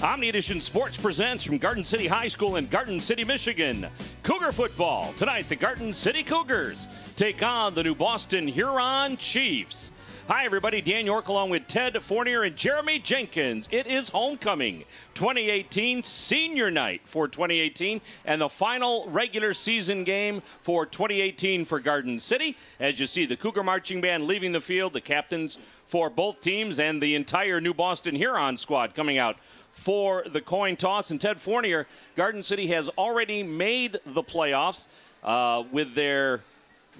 Omni Edition Sports presents from Garden City High School in Garden City, Michigan. Cougar football. Tonight, the Garden City Cougars take on the New Boston Huron Chiefs. Hi, everybody. Dan York along with Ted Fournier and Jeremy Jenkins. It is homecoming 2018 senior night for 2018 and the final regular season game for 2018 for Garden City. As you see, the Cougar marching band leaving the field, the captains for both teams and the entire New Boston Huron squad coming out for the coin toss. And Ted Fournier, Garden City has already made the playoffs with their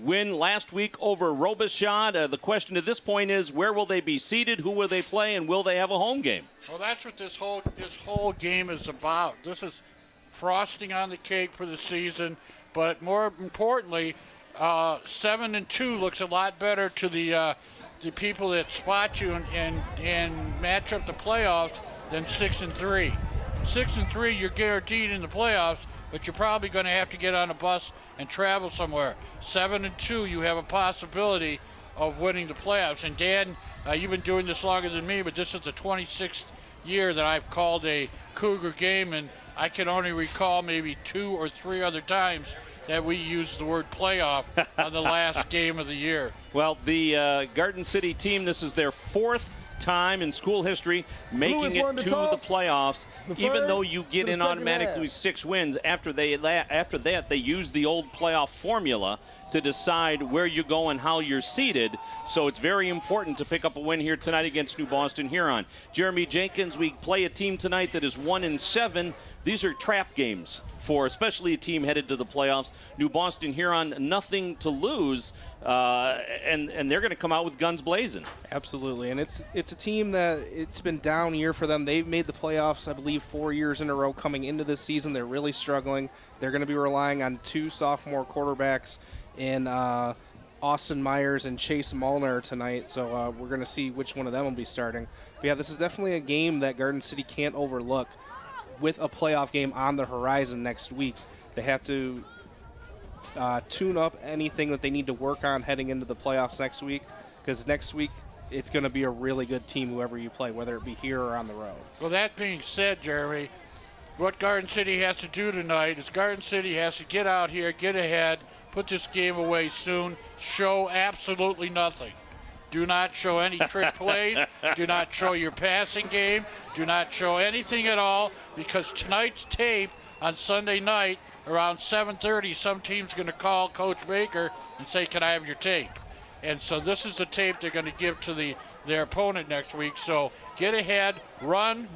win last week over Robichaud. The question at this point is, where will they be seated? Who will they play? And will they have a home game? Well, that's what this whole game is about. This is frosting on the cake for the season. But more importantly, 7-2 looks a lot better to the people that spot you and match up the playoffs than 6-3. 6-3, you're guaranteed in the playoffs, but you're probably going to have to get on a bus and travel somewhere. 7-2, you have a possibility of winning the playoffs. And Dan, you've been doing this longer than me, but this is the 26th year that I've called a Cougar game, and I can only recall maybe 2 or 3 other times that we used the word playoff on the last game of the year. Well, the Garden City team, this is their 4th time in school history making it to the playoffs, even though you get in automatically 6 wins. After that, they use the old playoff formula to decide where you go and how you're seeded. So it's very important to pick up a win here tonight against New Boston Huron. Jeremy Jenkins, we play a team tonight that is 1-7. These are trap games for especially a team headed to the playoffs. New Boston Huron, nothing to lose, and they're going to come out with guns blazing. Absolutely, and it's a team that it's been down year for them. They've made the playoffs, I believe, 4 years in a row coming into this season. They're really struggling. They're going to be relying on 2 sophomore quarterbacks in Austin Myers and Chase Molnar tonight, so we're going to see which one of them will be starting. But yeah, this is definitely a game that Garden City can't overlook. With a playoff game on the horizon next week, they have to tune up anything that they need to work on heading into the playoffs next week, because next week it's going to be a really good team whoever you play, whether it be here or on the road. Well, that being said, Jeremy, what Garden City has to do tonight is Garden City has to get out here, get ahead, put this game away soon, show absolutely nothing. Do not show any trick plays. Do not show your passing game. Do not show anything at all, because tonight's tape on Sunday night around 7:30, some team's going to call Coach Baker and say, "Can I have your tape?" And so this is the tape they're going to give to their opponent next week. So get ahead, run,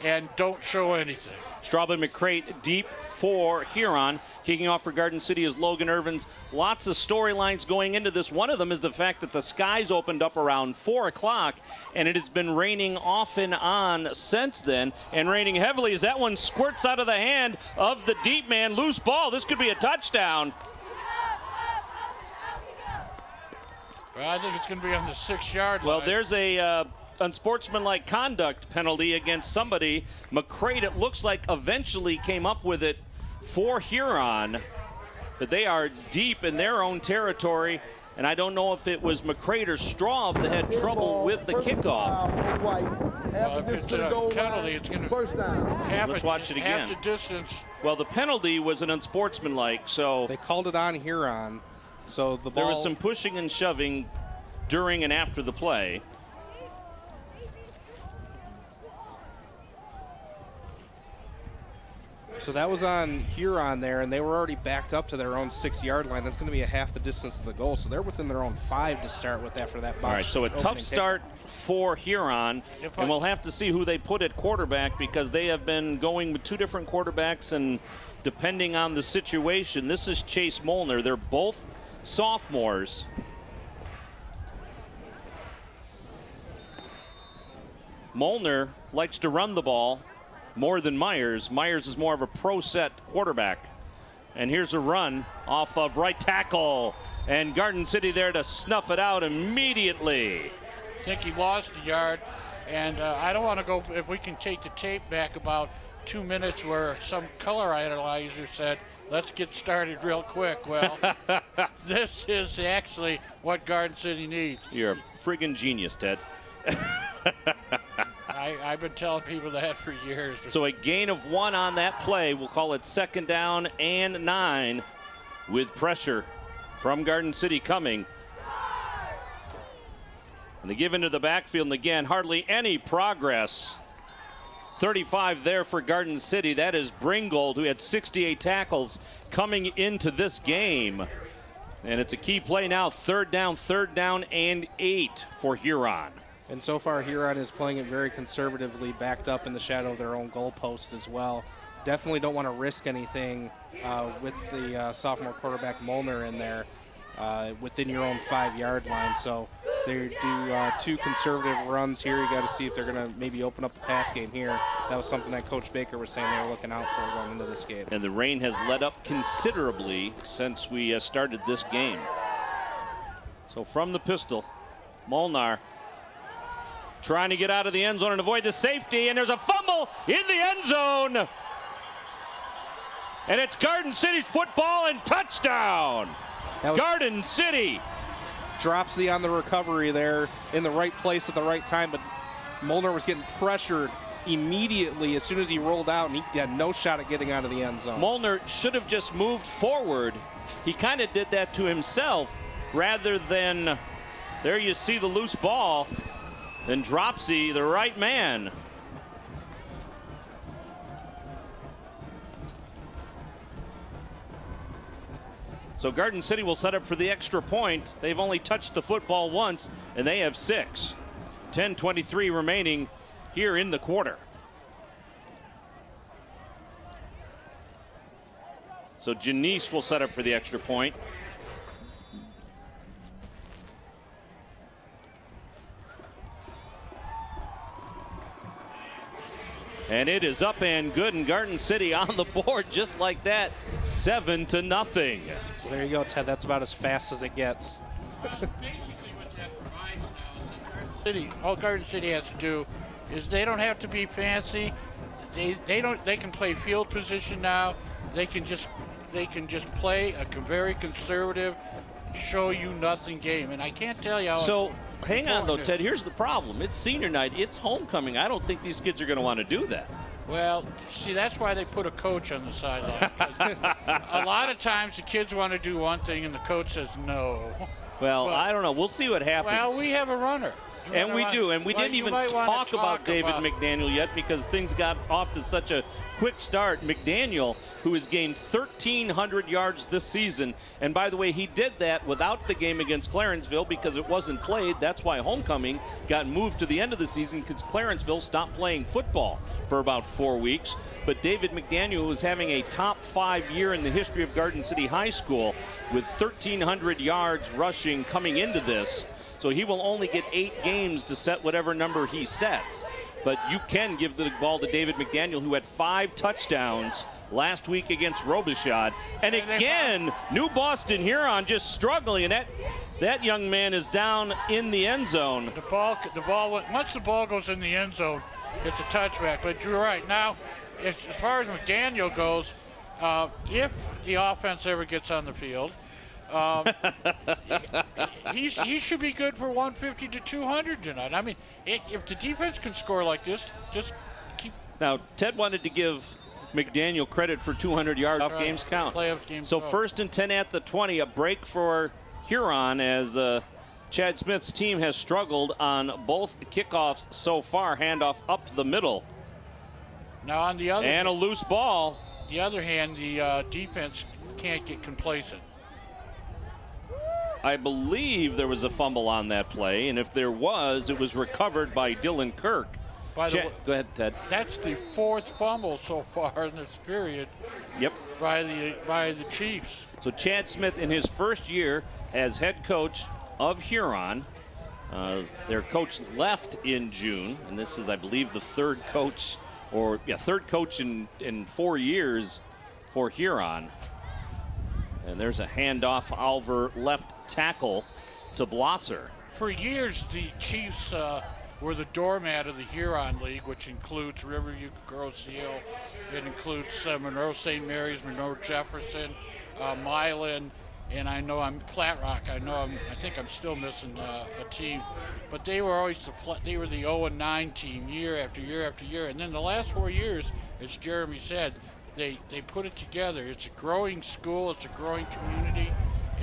and don't show anything. Straub and McCrate deep for Huron. Kicking off for Garden City is Logan Irvins. Lots of storylines going into this. One of them is the fact that the skies opened up around 4 o'clock, and it has been raining off and on since then, and raining heavily as that one squirts out of the hand of the deep man. Loose ball. This could be a touchdown. Well, I think it's going to be on the 6-yard line. Well, there's a unsportsmanlike conduct penalty against somebody. McCrate, it looks like, eventually came up with it for Huron, but they are deep in their own territory, and I don't know if it was McCrate or Straub that had trouble with the kickoff. Well, if it's a penalty, it's going to first down. Let's watch it again. Half the distance. Well, the penalty was an unsportsmanlike, so They called it on Huron, so the ball... there was some pushing and shoving during and after the play. So that was on Huron there, and they were already backed up to their own 6-yard line. That's going to be a half the distance of the goal, so they're within their own 5 to start with after that. All right, so a tough start for Huron, and we'll have to see who they put at quarterback, because they have been going with 2 different quarterbacks, and depending on the situation, this is Chase Molnar. They're both sophomores. Molnar likes to run the ball more than Myers. Myers is more of a pro set quarterback. And here's a run off of right tackle. And Garden City there to snuff it out immediately. I think he lost a yard. And I don't want to go, if we can take the tape back about 2 minutes where some color analyzer said, let's get started real quick. Well, this is actually what Garden City needs. You're a friggin' genius, Ted. I've been telling people that for years. So a gain of 1 on that play. We'll call it 2nd down and 9 with pressure from Garden City coming. And they give into the backfield, and again, hardly any progress. 35 there for Garden City. That is Bringold, who had 68 tackles coming into this game. And it's a key play now, 3rd down and 8 for Huron. And so far, Huron is playing it very conservatively, backed up in the shadow of their own goalpost as well. Definitely don't want to risk anything with the sophomore quarterback Molnar in there within your own 5-yard line. So they do 2 conservative runs here. You got to see if they're going to maybe open up the pass game here. That was something that Coach Baker was saying they were looking out for going into this game. And the rain has let up considerably since we started this game. So from the pistol, Molnar trying to get out of the end zone and avoid the safety, and there's a fumble in the end zone. And it's Garden City's football and touchdown. Garden City drops on the recovery there in the right place at the right time, but Molnar was getting pressured immediately as soon as he rolled out, and he had no shot at getting out of the end zone. Molnar should have just moved forward. He kind of did that to himself rather than, there you see the loose ball, and Dropsy, the right man. So Garden City will set up for the extra point. They've only touched the football once, and they have 6. 10:23 remaining here in the quarter. So Janice will set up for the extra point. And it is up and good, and Garden City on the board just like that, 7-0. So there you go, Ted. That's about as fast as it gets. Basically what that provides now is that Garden City, all Garden City has to do is they don't have to be fancy. They can play field position now. They can just play a very conservative, show you nothing game. And I can't tell you how. So hang on though, Ted. Here's the problem. It's senior night. It's homecoming. I don't think these kids are going to want to do that. Well, see, that's why they put a coach on the sideline. A lot of times the kids want to do one thing and the coach says no. Well, I don't know. We'll see what happens. Well, we have a runner. And we do. And we didn't even talk about David McDaniel yet because things got off to such a quick start. McDaniel, who has gained 1,300 yards this season. And by the way, he did that without the game against Clarenceville because it wasn't played. That's why homecoming got moved to the end of the season because Clarenceville stopped playing football for about 4 weeks. But David McDaniel was having a top 5 year in the history of Garden City High School with 1,300 yards rushing coming into this. So he will only get 8 games to set whatever number he sets. But you can give the ball to David McDaniel, who had 5 touchdowns last week against Robichaud. And again, New Boston Huron just struggling. And that young man is down in the end zone. The ball, once the ball goes in the end zone, it's a touchback. But you're right. Now, as far as McDaniel goes, if the offense ever gets on the field, he should be good for 150 to 200 tonight. I mean, if the defense can score like this, just keep. Now, Ted wanted to give McDaniel credit for 200 yards off games count. So 1st and 10 at the 20, a break for Huron as Chad Smith's team has struggled on both kickoffs so far. Handoff up the middle. Now on the other and a loose ball. The other hand, the defense can't get complacent. I believe there was a fumble on that play, and if there was, it was recovered by Dylan Kirk. By the way, go ahead, Ted. That's the 4th fumble so far in this period. Yep. By the Chiefs. So Chad Smith, in his first year as head coach of Huron, their coach left in June, and this is, I believe, the third coach in 4 years for Huron. And there's a handoff over left tackle to Blosser. For years, the Chiefs were the doormat of the Huron League, which includes Riverview, Grosse Seal. It includes Monroe St. Mary's, Monroe Jefferson, Milan, and I know I'm Flat Rock. I think I'm still missing a team, but they were always they were the 0-9 team year after year after year. And then the last 4 years, as Jeremy said, they put it together. It's a growing school. It's a growing community,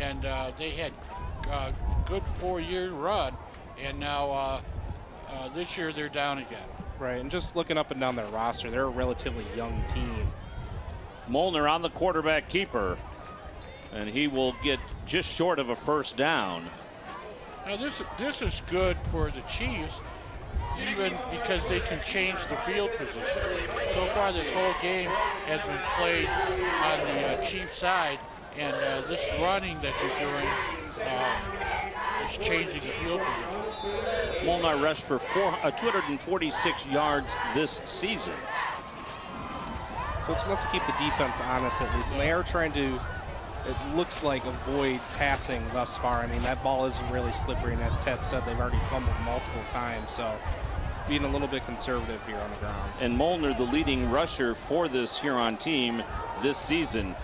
and they had a good 4-year run, and now this year they're down again. Right, and just looking up and down their roster, they're a relatively young team. Molnar on the quarterback keeper, and he will get just short of a first down. Now this is good for the Chiefs, even because they can change the field position. So far this whole game has been played on the Chiefs side, and this running that they're doing is changing the field position. Molnar rushed for 246 yards this season. So it's enough to keep the defense honest at least, and they are trying to, it looks like, avoid passing thus far. I mean, that ball isn't really slippery, and as Ted said, they've already fumbled multiple times, so being a little bit conservative here on the ground. And Molnar, the leading rusher for this Huron team this season,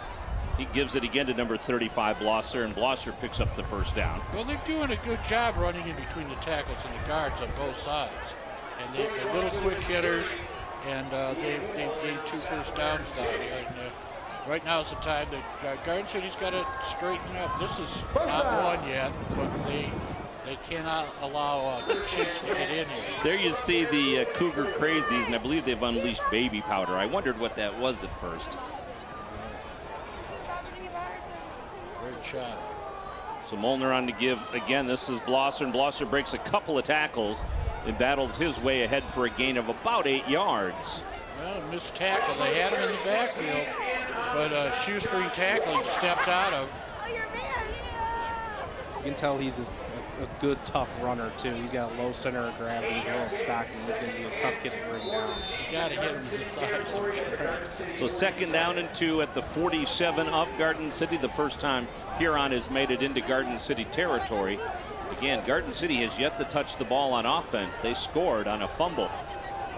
he gives it again to number 35, Blosser, and Blosser picks up the first down. Well, they're doing a good job running in between the tackles and the guards on both sides, and they're little quick hitters. And they gained 2 first downs down here. And right now is the time that Garden City's got to straighten up. This is not one yet, but they cannot allow the Chiefs to get in here. There you see the Cougar crazies, and I believe they've unleashed baby powder. I wondered what that was at first. Great shot. So Molnar on to give again. This is Blosser, and Blosser breaks a couple of tackles and battles his way ahead for a gain of about 8 yards. Well, a missed tackle. They had him in the backfield, but shoestring tackle he stepped out of. You can tell he's a good, tough runner, too. He's got a low center of gravity. He's a little stocky. He's going to be a tough kid to bring down. You got to hit him in the thighs. So 2nd down and 2 at the 47 of Garden City. The first time Huron has made it into Garden City territory. Again, Garden City has yet to touch the ball on offense. They scored on a fumble.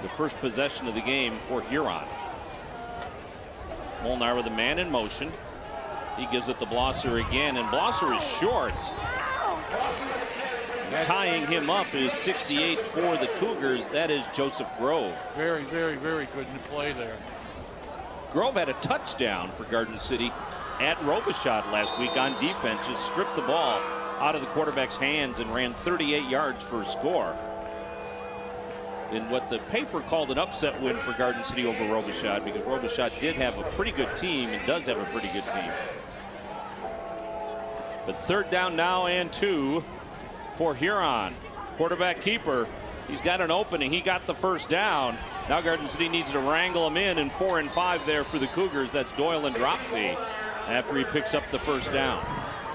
The first possession of the game for Huron. Molnar with a man in motion. He gives it to Blosser again, and Blosser is short. Tying him up is 68 for the Cougars. That is Joseph Grove. Very, very, very good in play there. Grove had a touchdown for Garden City at Robichaud last week on defense. Just stripped the ball out of the quarterback's hands and ran 38 yards for a score. In what the paper called an upset win for Garden City over Robichaud, because Robichaud did have a pretty good team and does have a pretty good team. But 3rd down now and 2 for Huron. Quarterback keeper, he's got an opening. He got the first down. Now Garden City needs to wrangle him in, and 4 and 5 there for the Cougars. That's Doyle and Dropsy after he picks up the first down.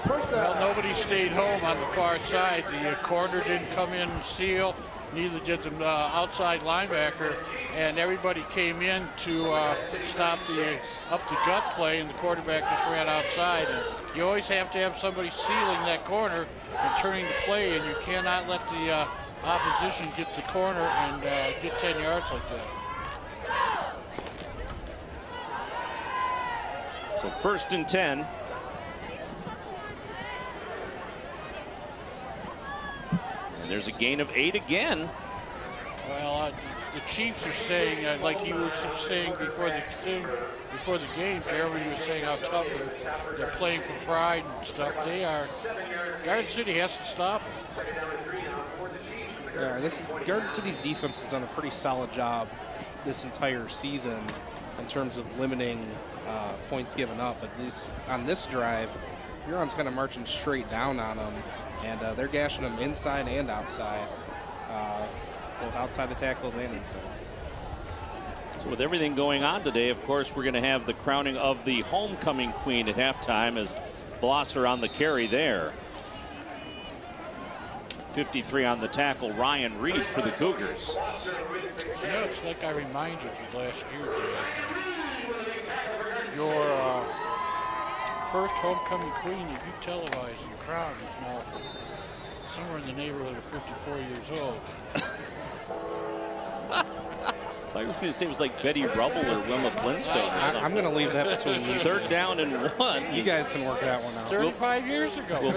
Well, nobody stayed home on the far side. The corner didn't come in and seal. Neither did the outside linebacker, and everybody came in to stop the up-the-gut play, and the quarterback just ran outside. And you always have to have somebody sealing that corner and turning the play, and you cannot let the opposition get the corner and get 10 yards like that. So 1st and 10. There's a gain of 8 again. Well, the Chiefs are saying, like you were saying before the game, Jeremy was saying how tough they're playing for pride and stuff. They are. Garden City has to stop them. Yeah, Garden City's defense has done a pretty solid job this entire season in terms of limiting points given up. But on this drive, Huron's kind of marching straight down on them. And they're gashing them inside and outside, both outside the tackles and inside. So with everything going on today, of course, we're going to have the crowning of the homecoming queen at halftime as Blosser on the carry there. 53 on the tackle, Ryan Reed for the Cougars. You know, it's like I reminded you last year, Dave. Your first homecoming queen that you televised and crowned is now somewhere in the neighborhood of 54 years old. I thought you were going to say it was like Betty Rubble or Wilma Flintstone or something. I'm going to leave that between you. 3rd down and 1. You guys can work that one out. 35 years ago.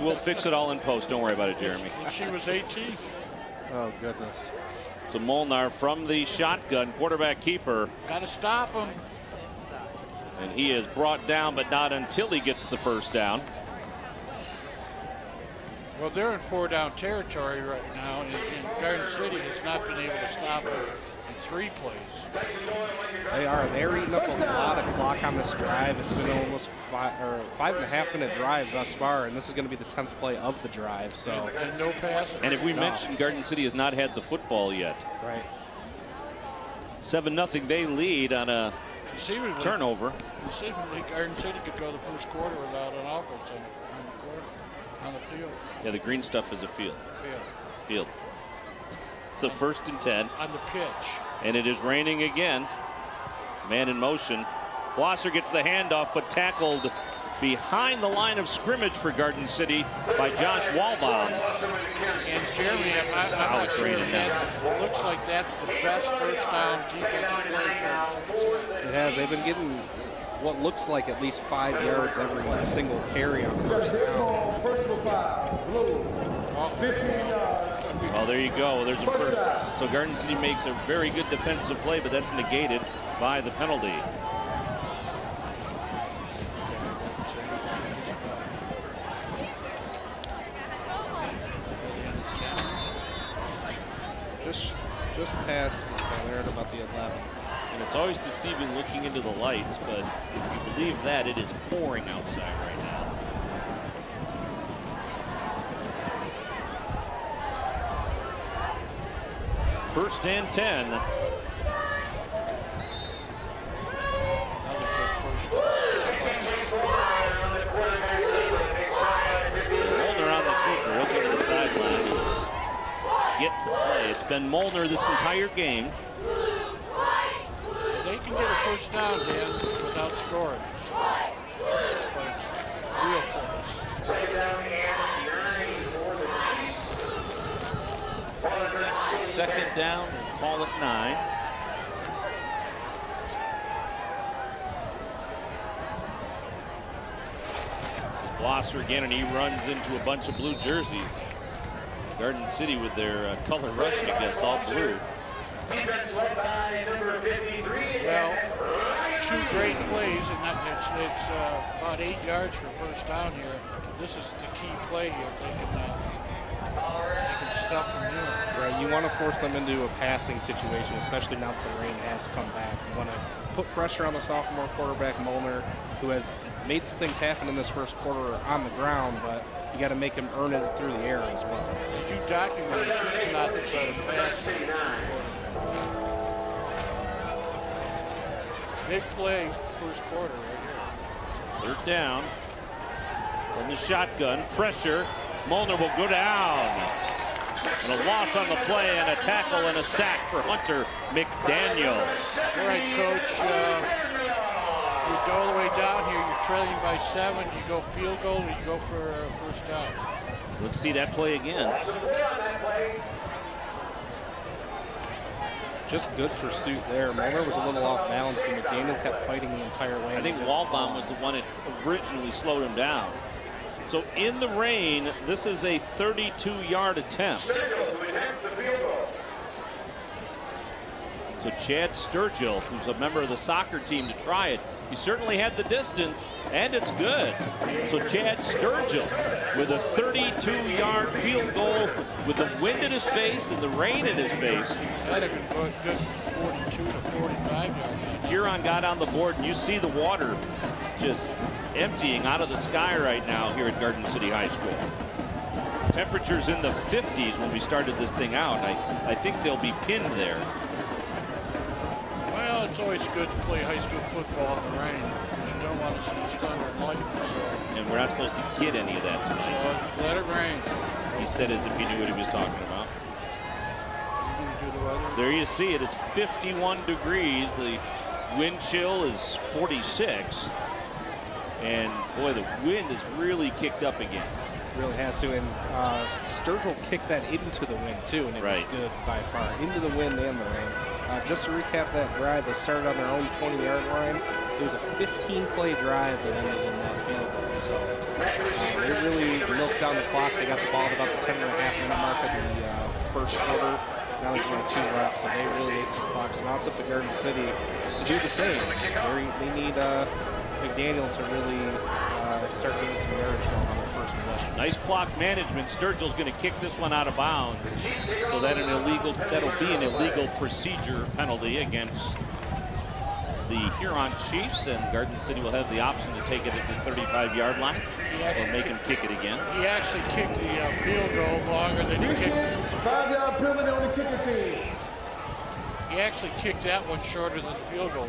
We'll fix it all in post. Don't worry about it, Jeremy. She was 18. Oh, goodness. So Molnar from the shotgun, quarterback keeper. Got to stop him. And he is brought down, but not until he gets the 1st down. Well, they're in 4-down territory right now, and Garden City has not been able to stop them in 3 plays. They are. They're eating up a lot of clock on this drive. It's been almost 5.5 minute drive thus far, and this is going to be the 10th play of the drive. So and no passing. And if we mentioned Garden City has not had the football yet. Right. 7-0 they lead on a turnover. Conceivably, Garden City could go the first quarter without an offense on the field. Yeah, the green stuff is a field. Field. So 1st and 10. On the pitch. And it is raining again. Man in motion. Blosser gets the handoff, but tackled behind the line of scrimmage for Garden City by Josh Walbaum. And Jeremy, I'm not sure that looks like that's the best 1st down defensive play. It has. They've been getting what looks like at least 5 yards every single carry on 1st down. Personal foul, blue, 15 yards. Well, there you go. There's a first. So Garden City makes a very good defensive play, but that's negated by the penalty. Just past the 10. They're at about the 11. And it's always deceiving looking into the lights, but if you believe that, it is pouring outside right now. First and 10. Molnar on the kicker. He'll get to the sideline. Get the play. It's been Molnar this entire game. They can get a 1st down, Dan, without scoring. But it's real close. 2nd down and call it 9. This is Blosser again, and he runs into a bunch of blue jerseys. Garden City with their color rush, I guess, all blue. Well, 2 great plays, and it's about 8 yards for 1st down here. This is the key play here. They can stop them doing. Right. You want to force them into a passing situation, especially now that the rain has come back. You want to put pressure on the sophomore quarterback Molnar, who has made some things happen in this 1st quarter on the ground, but you got to make him earn it through the air as well. As you documented, he's not the better passer. Big play, 1st quarter right here. 3rd down. From the shotgun, pressure. Molnar will go down. And a loss on the play, and a tackle and a sack for Hunter McDaniel. All right, Coach. You go all the way down here. You're trailing by 7. You go field goal, or you go for a 1st down. Let's see that play again. Just good pursuit there. Molnar was a little off balance, but McDaniel kept fighting the entire way. I think Walbaum was the one that originally slowed him down. So in the rain, this is a 32-yard attempt. So Chad Sturgill, who's a member of the soccer team, to try it. He certainly had the distance, and it's good. So Chad Sturgill with a 32-yard field goal with the wind in his face and the rain in his face. That'd have been good 42 to 45 yards. Huron got on the board, and you see the water just emptying out of the sky right now here at Garden City High School. Temperatures in the 50s when we started this thing out. I think they'll be pinned there. Well, it's always good to play high school football in the rain, but you don't want to see thunder and lightning. So. And we're not supposed to get any of that tonight. So let it rain. He said as if he knew what he was talking about. You gonna do the weather? There you see it. It's 51 degrees. The wind chill is 46. And boy, the wind has really kicked up again. Really has to. And Sturgill kicked that into the wind too, and it was good by far. Into the wind and the rain. Just to recap that drive, they started on their own 20-yard line. It was a 15-play drive that ended in that field goal. So they really milked down the clock. They got the ball at about the 10.5-minute mark of the first quarter. Now there's only 2 left, so they really ate some clock. So now it's up to Garden City to do the same. They need McDaniel to really start getting some yardage on their first possession. Nice clock management. Sturgill's going to kick this one out of bounds, so that'll be an illegal procedure penalty against the Huron Chiefs, and Garden City will have the option to take it at the 35-yard line or make him kick it again. He actually kicked the field goal longer than he kicked. 5-yard penalty on the kicker team. He actually kicked that one shorter than the field goal.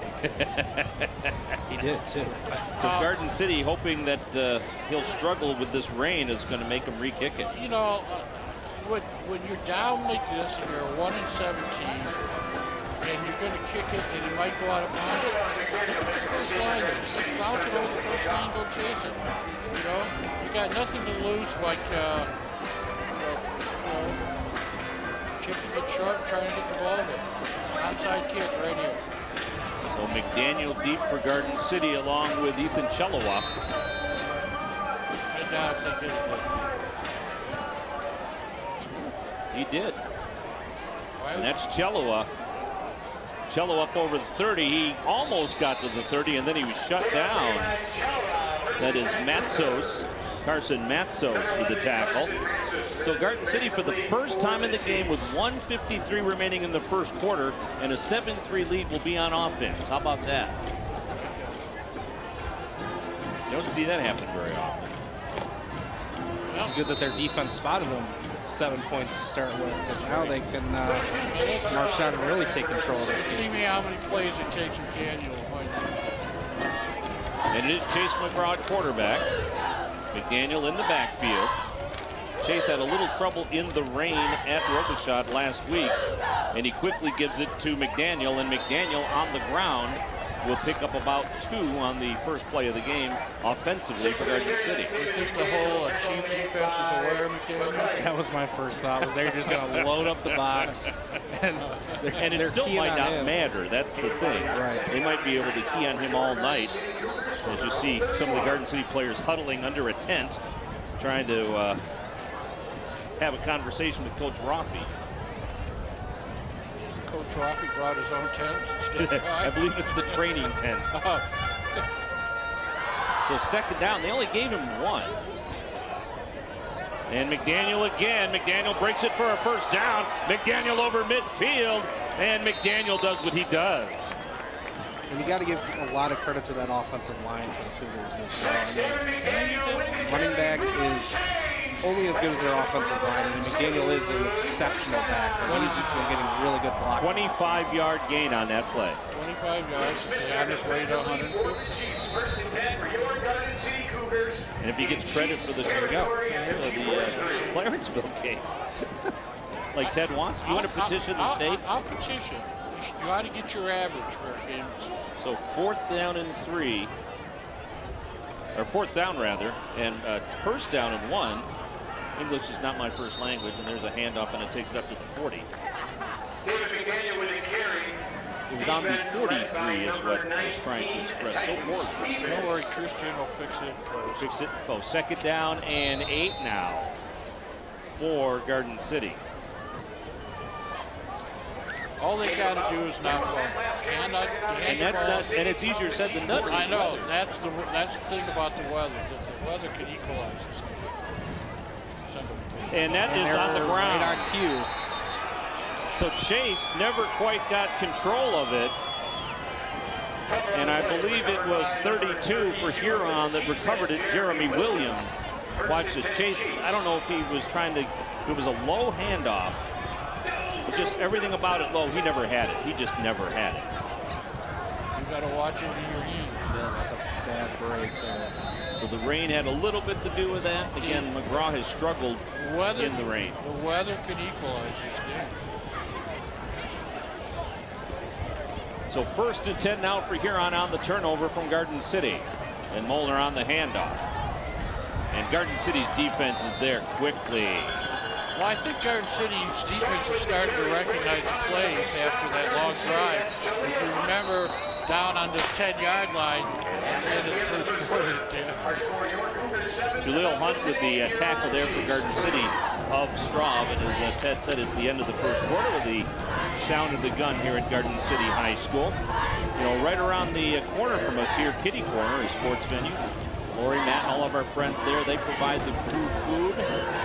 He did, too. So Garden City, hoping that he'll struggle with this rain, is going to make him re-kick it. You know, when you're down like this and you're 1-17, and you're going to kick it, and it might go out of bounds. First liners, just bounce it over the first line, go chase it. You know, you got nothing to lose, like kicking it short, trying to get the ball there. Onside kick right here. So McDaniel deep for Garden City, along with Ethan Chelowa. I doubt they did it. He did. And that's Chelowa. Cello up over the 30. He almost got to the 30, and then he was shut down. That is Matsos, Carson Matsos with the tackle. So Garden City, for the first time in the game, with 1:53 remaining in the first quarter, and a 7-3 lead, will be on offense. How about that? You don't see that happen very often. It's good that their defense spotted them 7 points to start with, because now they can march out and really take control of this game. See me how many plays it takes McDaniel. And it is Chase McGraw at quarterback. McDaniel in the backfield. Chase had a little trouble in the rain at Robichaud last week, and he quickly gives it to McDaniel, and McDaniel on the ground will pick up about 2 on the first play of the game offensively for Garden City. You think the whole Chief defense is aware of McDaniel? That was my first thought, was they're just going to load up the box. And it still might not matter. That's the thing. Right. They might be able to key on him all night. As you see some of the Garden City players huddling under a tent, trying to have a conversation with Coach Roffey. Coach Roffey brought his own tent. I believe it's the training tent. Oh. So second down, they only gave him 1. And McDaniel again. McDaniel breaks it for a first down. McDaniel over midfield, and McDaniel does what he does. And you got to give a lot of credit to that offensive line for the Cougars as well. I mean, running back is only as good as their offensive line, and McDaniel is an exceptional back. He's been getting really good blocks. 25-yard gain on that play. 25 yards on his way to 150. And if he gets credit for the Clarenceville game, like Ted wants, you want to petition the state? I'll petition. You ought to get your average for a game. So 4th down and 3, or 4th down rather, and first down and 1. English is not my first language, and there's a handoff, and it takes it up to the 40. It was on the 43 is what I was trying to express. So forward. Don't worry, Christian will fix it. Fix it. Oh, second down and 8 now for Garden City. All they got to do is not fumble. And that's not. And it's easier said than done. I know. Weather. That's the thing about the weather. That the weather can equalize this game. And that is on the ground. Right on cue. So Chase never quite got control of it. And I believe it was 32 for Huron that recovered it, Jeremy Williams. Watch this. Chase, I don't know if he was trying to, it was a low handoff. But just everything about it low, he never had it. He just never had it. You got to watch it in your hand. Yeah, that's a bad break there. So the rain had a little bit to do with that. Again, McGraw has struggled in the rain. The weather could equalize this game. So 1st and 10 now for Huron on the turnover from Garden City. And Molnar on the handoff. And Garden City's defense is there quickly. Well, I think Garden City's defense is starting to recognize the plays after that long drive. If you remember, down on the 10-yard line at the end of the first quarter. Jaleel Hunt with the tackle there for Garden City of Straub. And as Ted said, it's the end of the first quarter with the sound of the gun here at Garden City High School. You know, right around the corner from us here, Kitty Corner, a sports venue. Lori, Matt, and all of our friends there, they provide the crew food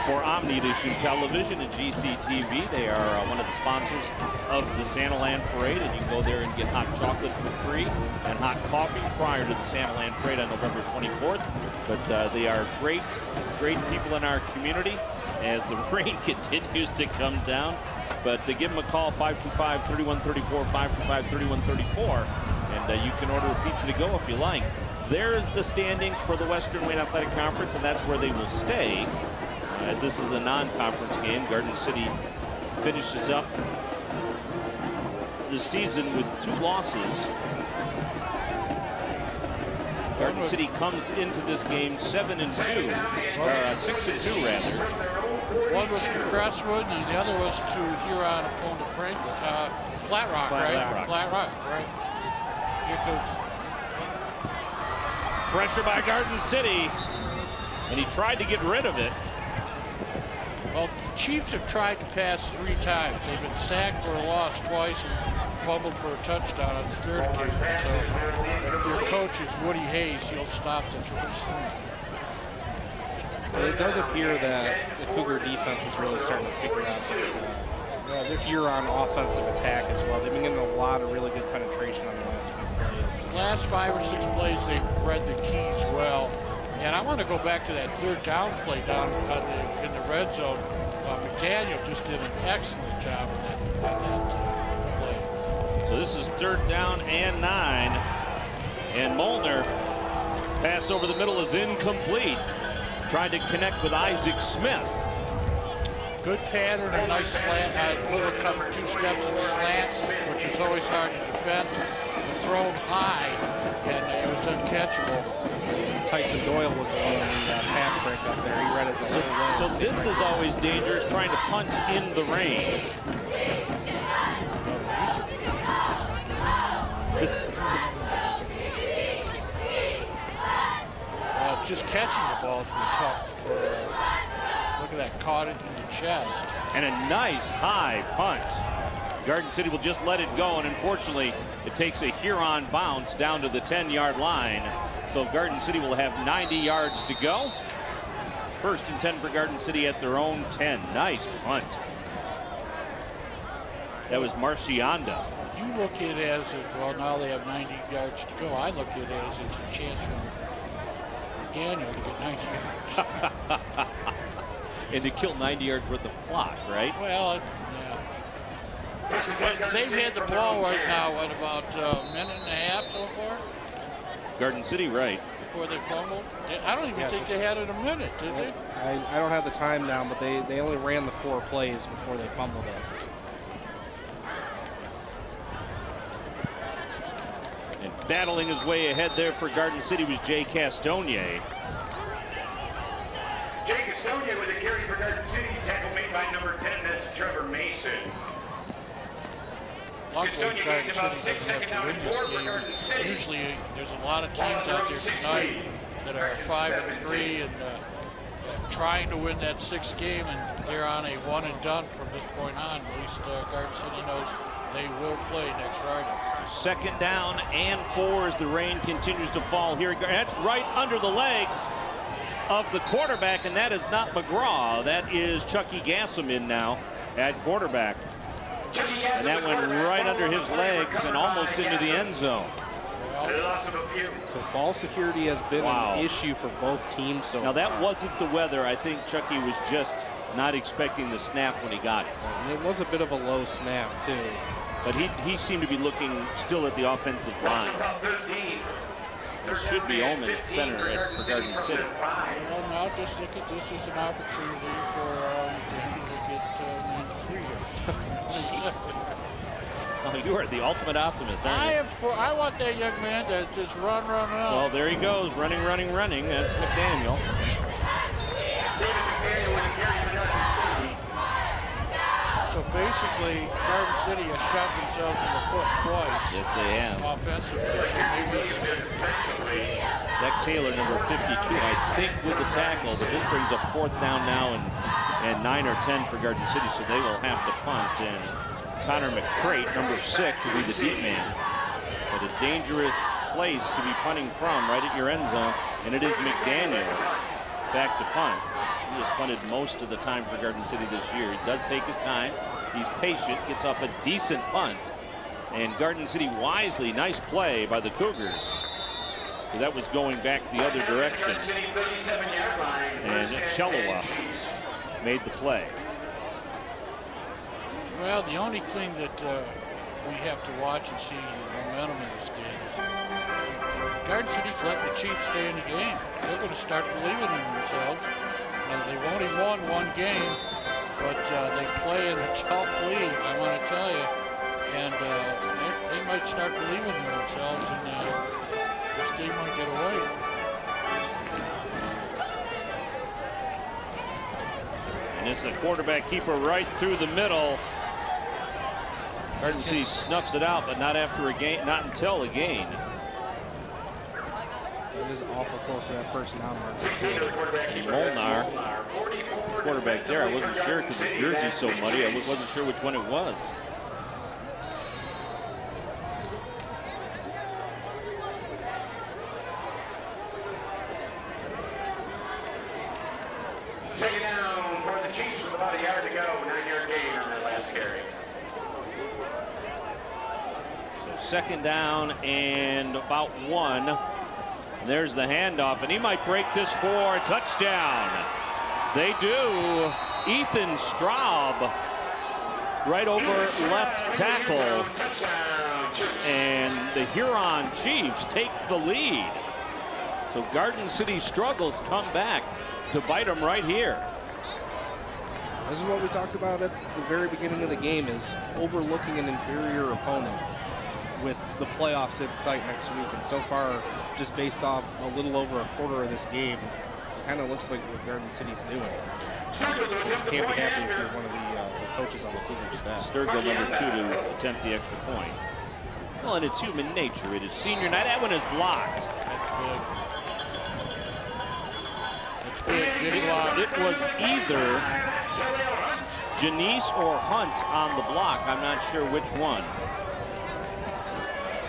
for Omni Edition Television and GCTV. They are one of the sponsors of the Santaland Parade, and you can go there and get hot chocolate for free and hot coffee prior to the Santaland Parade on November 24th. But they are great people in our community as the rain continues to come down. But give them a call, 525-3134, 525-3134, and you can order a pizza to go if you like. There's the standings for the Western Wayne Athletic Conference, and that's where they will stay. As this is a non-conference game, Garden City finishes up the season with 2 losses. Garden City comes into this game 7-2, or 6-2 rather. One was to Crestwood, and the other was to Huron opponent Franklin. Flat Rock, right? Flat Rock, right? Because pressure by Garden City, and he tried to get rid of it. Well, the Chiefs have tried to pass 3 times. They've been sacked or lost twice and fumbled for a touchdown on the 3rd occasion. So their coach is Woody Hayes. He'll stop this pretty soon. Well, it does appear that the Cougar defense is really starting to figure out this Huron offensive attack as well. They've been getting a lot of really good penetration on the last few plays. The last 5 or 6 plays, they've read the keys well. And I want to go back to that 3rd down play down in the red zone. McDaniel just did an excellent job on that play. So this is 3rd down and 9. And Molnar, pass over the middle is incomplete. Tried to connect with Isaac Smith. Good pattern, a nice slant, little cover 2 steps and slant, which is always hard to defend. It was thrown high, and it was uncatchable. Tyson Doyle was the one in the pass break up there. He read it the whole way. So this is always dangerous, trying to punt in the rain. Just catching the balls was tough. Look at that, caught it in the chest. And a nice high punt. Garden City will just let it go, and unfortunately, it takes a Huron bounce down to the 10-yard line. So Garden City will have 90 yards to go. 1st and 10 for Garden City at their own 10. Nice punt. That was Marcianda. You look at it as, well, now they have 90 yards to go. I look at it as it's a chance for Daniel to get 90 yards. And to kill 90 yards worth of clock, right? Well, yeah. But they've had the ball right now, what, about a minute and a half so far? Garden City, right. Before they fumbled? I don't even think they had it a minute, did they? I don't have the time down, but they only ran the 4 plays before they fumbled it. And battling his way ahead there for Garden City was Jay Castonier. Jay Castonier with a carry for Garden City. Tackle made by number 10. That's Trevor Mason. Luckily, Garden City doesn't have to win this game. Usually, there's a lot of teams out there tonight that are 5-3 and trying to win that 6th game, and they're on a one and done from this point on. At least Garden City knows they will play next Friday. 2nd down and 4 as the rain continues to fall here. That's right under the legs of the quarterback, and that is not McGraw. That is Chucky Gassam in now at quarterback. And that went right under his legs and almost into the end zone. So ball security has been an issue for both teams so Now that far. wasn't the weather. I think Chucky was just not expecting the snap when he got it. And it was a bit of a low snap too. But he seemed to be looking still at the offensive line. There should be Ullman at center for Garden City. Well, now just look at this as an opportunity for them to get 93 here. Oh, you are the ultimate optimist, aren't you? I want that young man to just run. Well, there he goes, running. That's McDaniel. City has shot themselves in the foot twice. Yes, they have. Offensively, so maybe Beck Taylor, number 52, I think, with the tackle, but this brings up 4th down now and 9 or 10 for Garden City, so they will have to punt. And Connor McCrate, number 6, will be the deep man. But a dangerous place to be punting from, right at your end zone, and it is McDaniel back to punt. He has punted most of the time for Garden City this year. He does take his time. He's patient, gets off a decent punt. And Garden City wisely, nice play by the Cougars. So that was going back the other direction. And Chellowa made the play. Well, the only thing that we have to watch and see the momentum in this game is Garden City's letting the Chiefs stay in the game. They're going to start believing in themselves. They've only won one game, but they play in a tough league, I want to tell you. And they might start believing in themselves, and this game might get away. And this is a quarterback keeper right through the middle. Garden City snuffs it out, but not after a gain, not until a gain. It is awful close to that first down mark. And Molnar, quarterback there, I wasn't sure because his jersey's so muddy. I wasn't sure which one it was. Second down for the Chiefs with about a yard to go. 9-yard gain on their last carry. So second down and about 1. There's the handoff, and he might break this for a touchdown. They do. Ethan Straub right over left tackle. And the Huron Chiefs take the lead. So Garden City struggles come back to bite them right here. This is what we talked about at the very beginning of the game, is overlooking an inferior opponent with the playoffs in sight next week. And so far, just based off a little over a quarter of this game, it kind of looks like what Garden City's doing. You can't be happy if you're one of the coaches on the Cougar staff. Sturgill, number 2, to attempt the extra point. Well, and it's human nature. It is senior night. That one is blocked. That's big. Good block. It was either Janice or Hunt on the block. I'm not sure which one.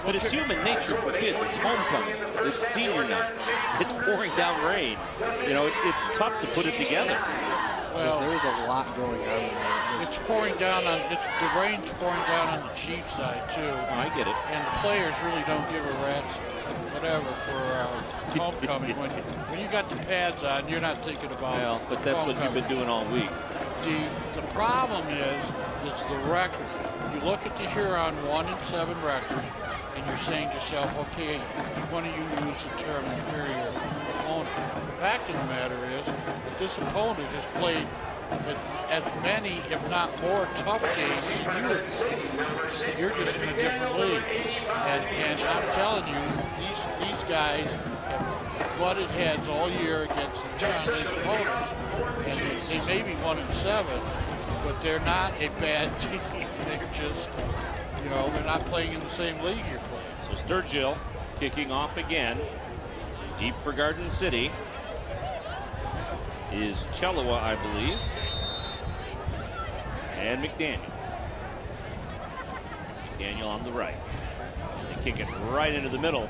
But it's human nature for kids. It's homecoming. It's senior night. It's pouring down rain. You know, it's tough to put it together. Well, there's a lot going on there. it's pouring down on the rain's pouring down on the Chiefs side too. Oh, I get it. And the players really don't give a rat's whatever for homecoming. When you got the pads on, you're not thinking about. Well, but that's what you've been doing all week. The problem is the record. You look at the Huron 1-7 record, and you're saying to yourself, okay, one of you use the term inferior opponent. The fact of the matter is that this opponent has played as many, if not more, tough games than you. You're just in a different league. And I'm telling you, these guys have butted heads all year against the Huron opponents. And they may be 1-7, but they're not a bad team. They're just, they're not playing in the same league you're playing. So Sturgill kicking off again. Deep for Garden City is Chellowa, I believe. And McDaniel. McDaniel on the right. They kick it right into the middle.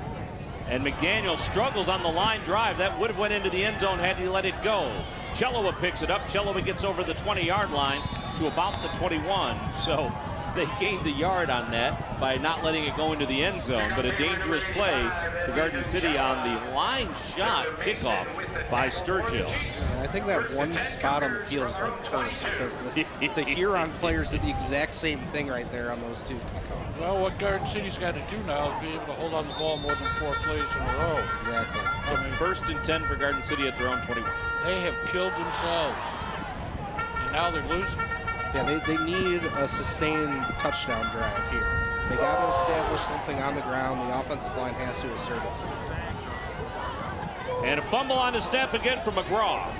And McDaniel struggles on the line drive. That would have went into the end zone had he let it go. Chellowa picks it up. Chellowa gets over the 20-yard line to about the 21. So they gained a yard on that by not letting it go into the end zone. But a dangerous play for Garden City on the line shot kickoff by Sturgill. I think that one spot on the field is like cursed because the Huron players did the exact same thing right there on those two kickoffs. Well, what Garden City's got to do now is be able to hold on the ball more than 4 plays in a row. Exactly. So first and 10 for Garden City at their own 21. They have killed themselves, and now they're losing. Yeah, they need a sustained touchdown drive here. They got to establish something on the ground. The offensive line has to assert itself. And a fumble on the snap again from McGraw.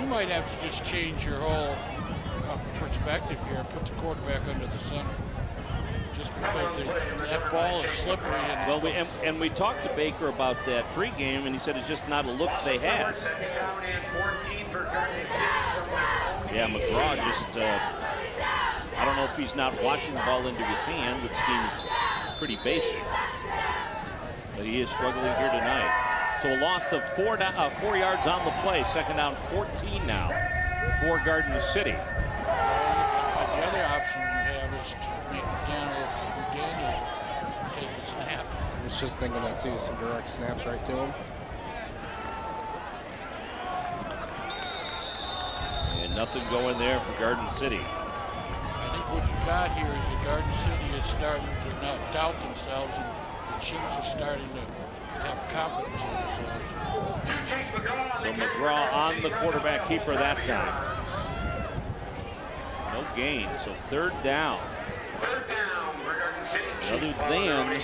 You might have to just change your whole perspective here and put the quarterback under the center. Just because that ball is slippery. And Well, we talked to Baker about that pregame, and he said it's just not a look they had. Second down and 14 for Garden City. Yeah, McGraw just, I don't know if he's not watching the ball into his hand, which seems pretty basic. But he is struggling here tonight. So a loss of 4 yards on the play. Second down, 14 now for Garden City. the other option you have is to make Daniel take the snap. I was just thinking that too. Some direct snaps right to him. And nothing going there for Garden City. I think what you got here is that Garden City is starting to not doubt themselves, and the Chiefs are starting to have confidence in themselves. So McGraw on the quarterback keeper that time. No gain, so third down. Other than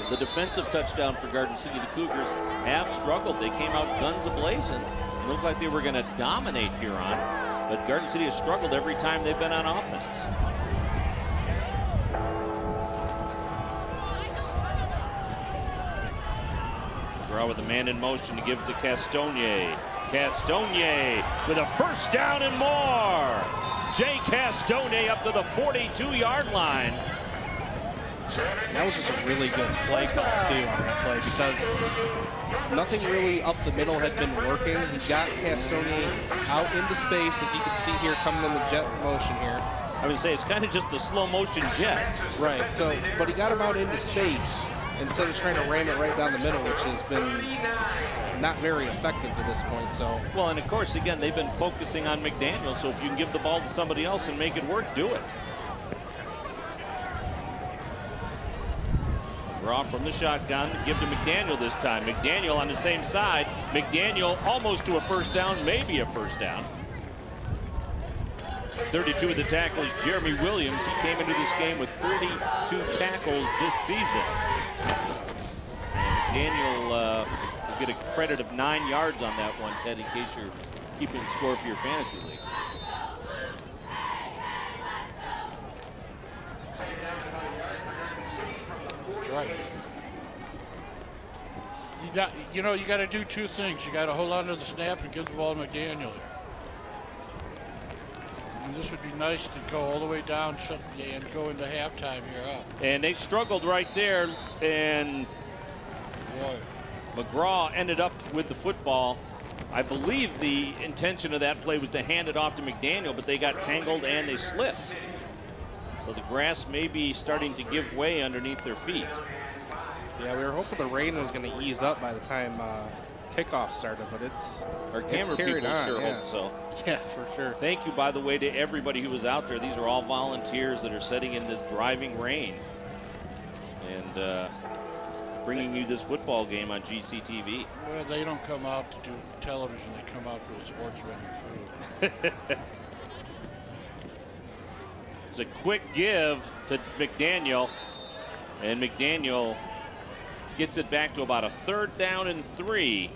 the defensive touchdown for Garden City, the Cougars have struggled. They came out guns a-blazing. It looked like they were going to dominate Huron, but Garden City has struggled every time they've been on offense. McGraw with a man in motion to give to Castonier. Castonier with a first down and more. Jay Castonier up to the 42-yard line. That was just a really good play call, too, on that play, because nothing really up the middle had been working. He got Castonier out into space, as you can see here, coming in the jet motion here. I would say it's kind of just a slow motion jet. Right, so, but he got him out into space instead of trying to ram it right down the middle, which has been not very effective to this point. So, well, and of course, again, they've been focusing on McDaniel, so if you can give the ball to somebody else and make it work, do it. Draw from the shotgun, give to McDaniel this time. McDaniel on the same side. McDaniel almost to a first down, maybe a first down. 32 of the tackles, Jeremy Williams. He came into this game with 42 tackles this season. And McDaniel will get a credit of 9 yards on that one, Ted, in case you're keeping score for your fantasy league. That's right. You got to do two things. You got to hold on to the snap and give the ball to McDaniel. And this would be nice to go all the way down and go into halftime here up. And they struggled right there, and Boy. McGraw ended up with the football. I believe the intention of that play was to hand it off to McDaniel, but they got tangled and they slipped. So the grass may be starting to give way underneath their feet. yeah, we were hoping the rain was going to ease up by the time kickoff started, but Our camera carried people on, sure yeah. hope so. Yeah, for sure. Thank you, by the way, to everybody who was out there. These are all volunteers that are sitting in this driving rain and bringing you this football game on GCTV. Well, they don't come out to do television. They come out for the sports venue food. It's a quick give to McDaniel, and McDaniel gets it back to about a third down and 3.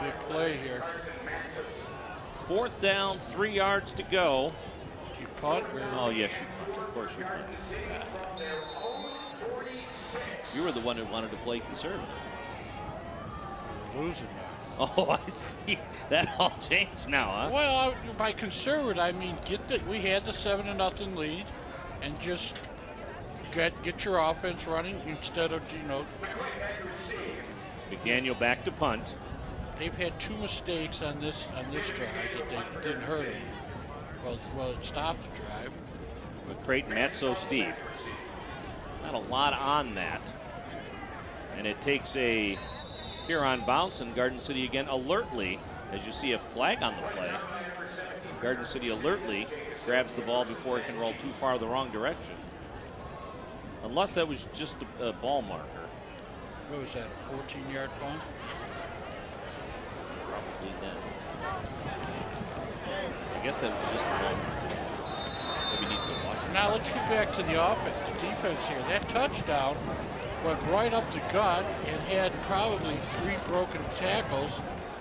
Big play here. Fourth down, 3 yards to go. You punt. Oh, yes, you punt. Of course you punt. You were the one who wanted to play conservative. We're losing now. Oh, I see. That all changed now, huh? Well, by conservative, I mean we had the 7-0 lead, and just get your offense running instead of McDaniel back to punt. They've had 2 mistakes on this drive that they didn't hurt them. Well, it stopped the drive. But Creighton, that's so steep. Not a lot on that. And it takes a Huron bounce, and Garden City again alertly, as you see a flag on the play. Garden City alertly grabs the ball before it can roll too far the wrong direction. Unless that was just a ball marker. What was that, a 14-yard punt? Probably then. I guess that was just a ball marker. Maybe needs to watch it. Now let's get back to the offense, the defense here. That touchdown went right up the gut and had probably 3 broken tackles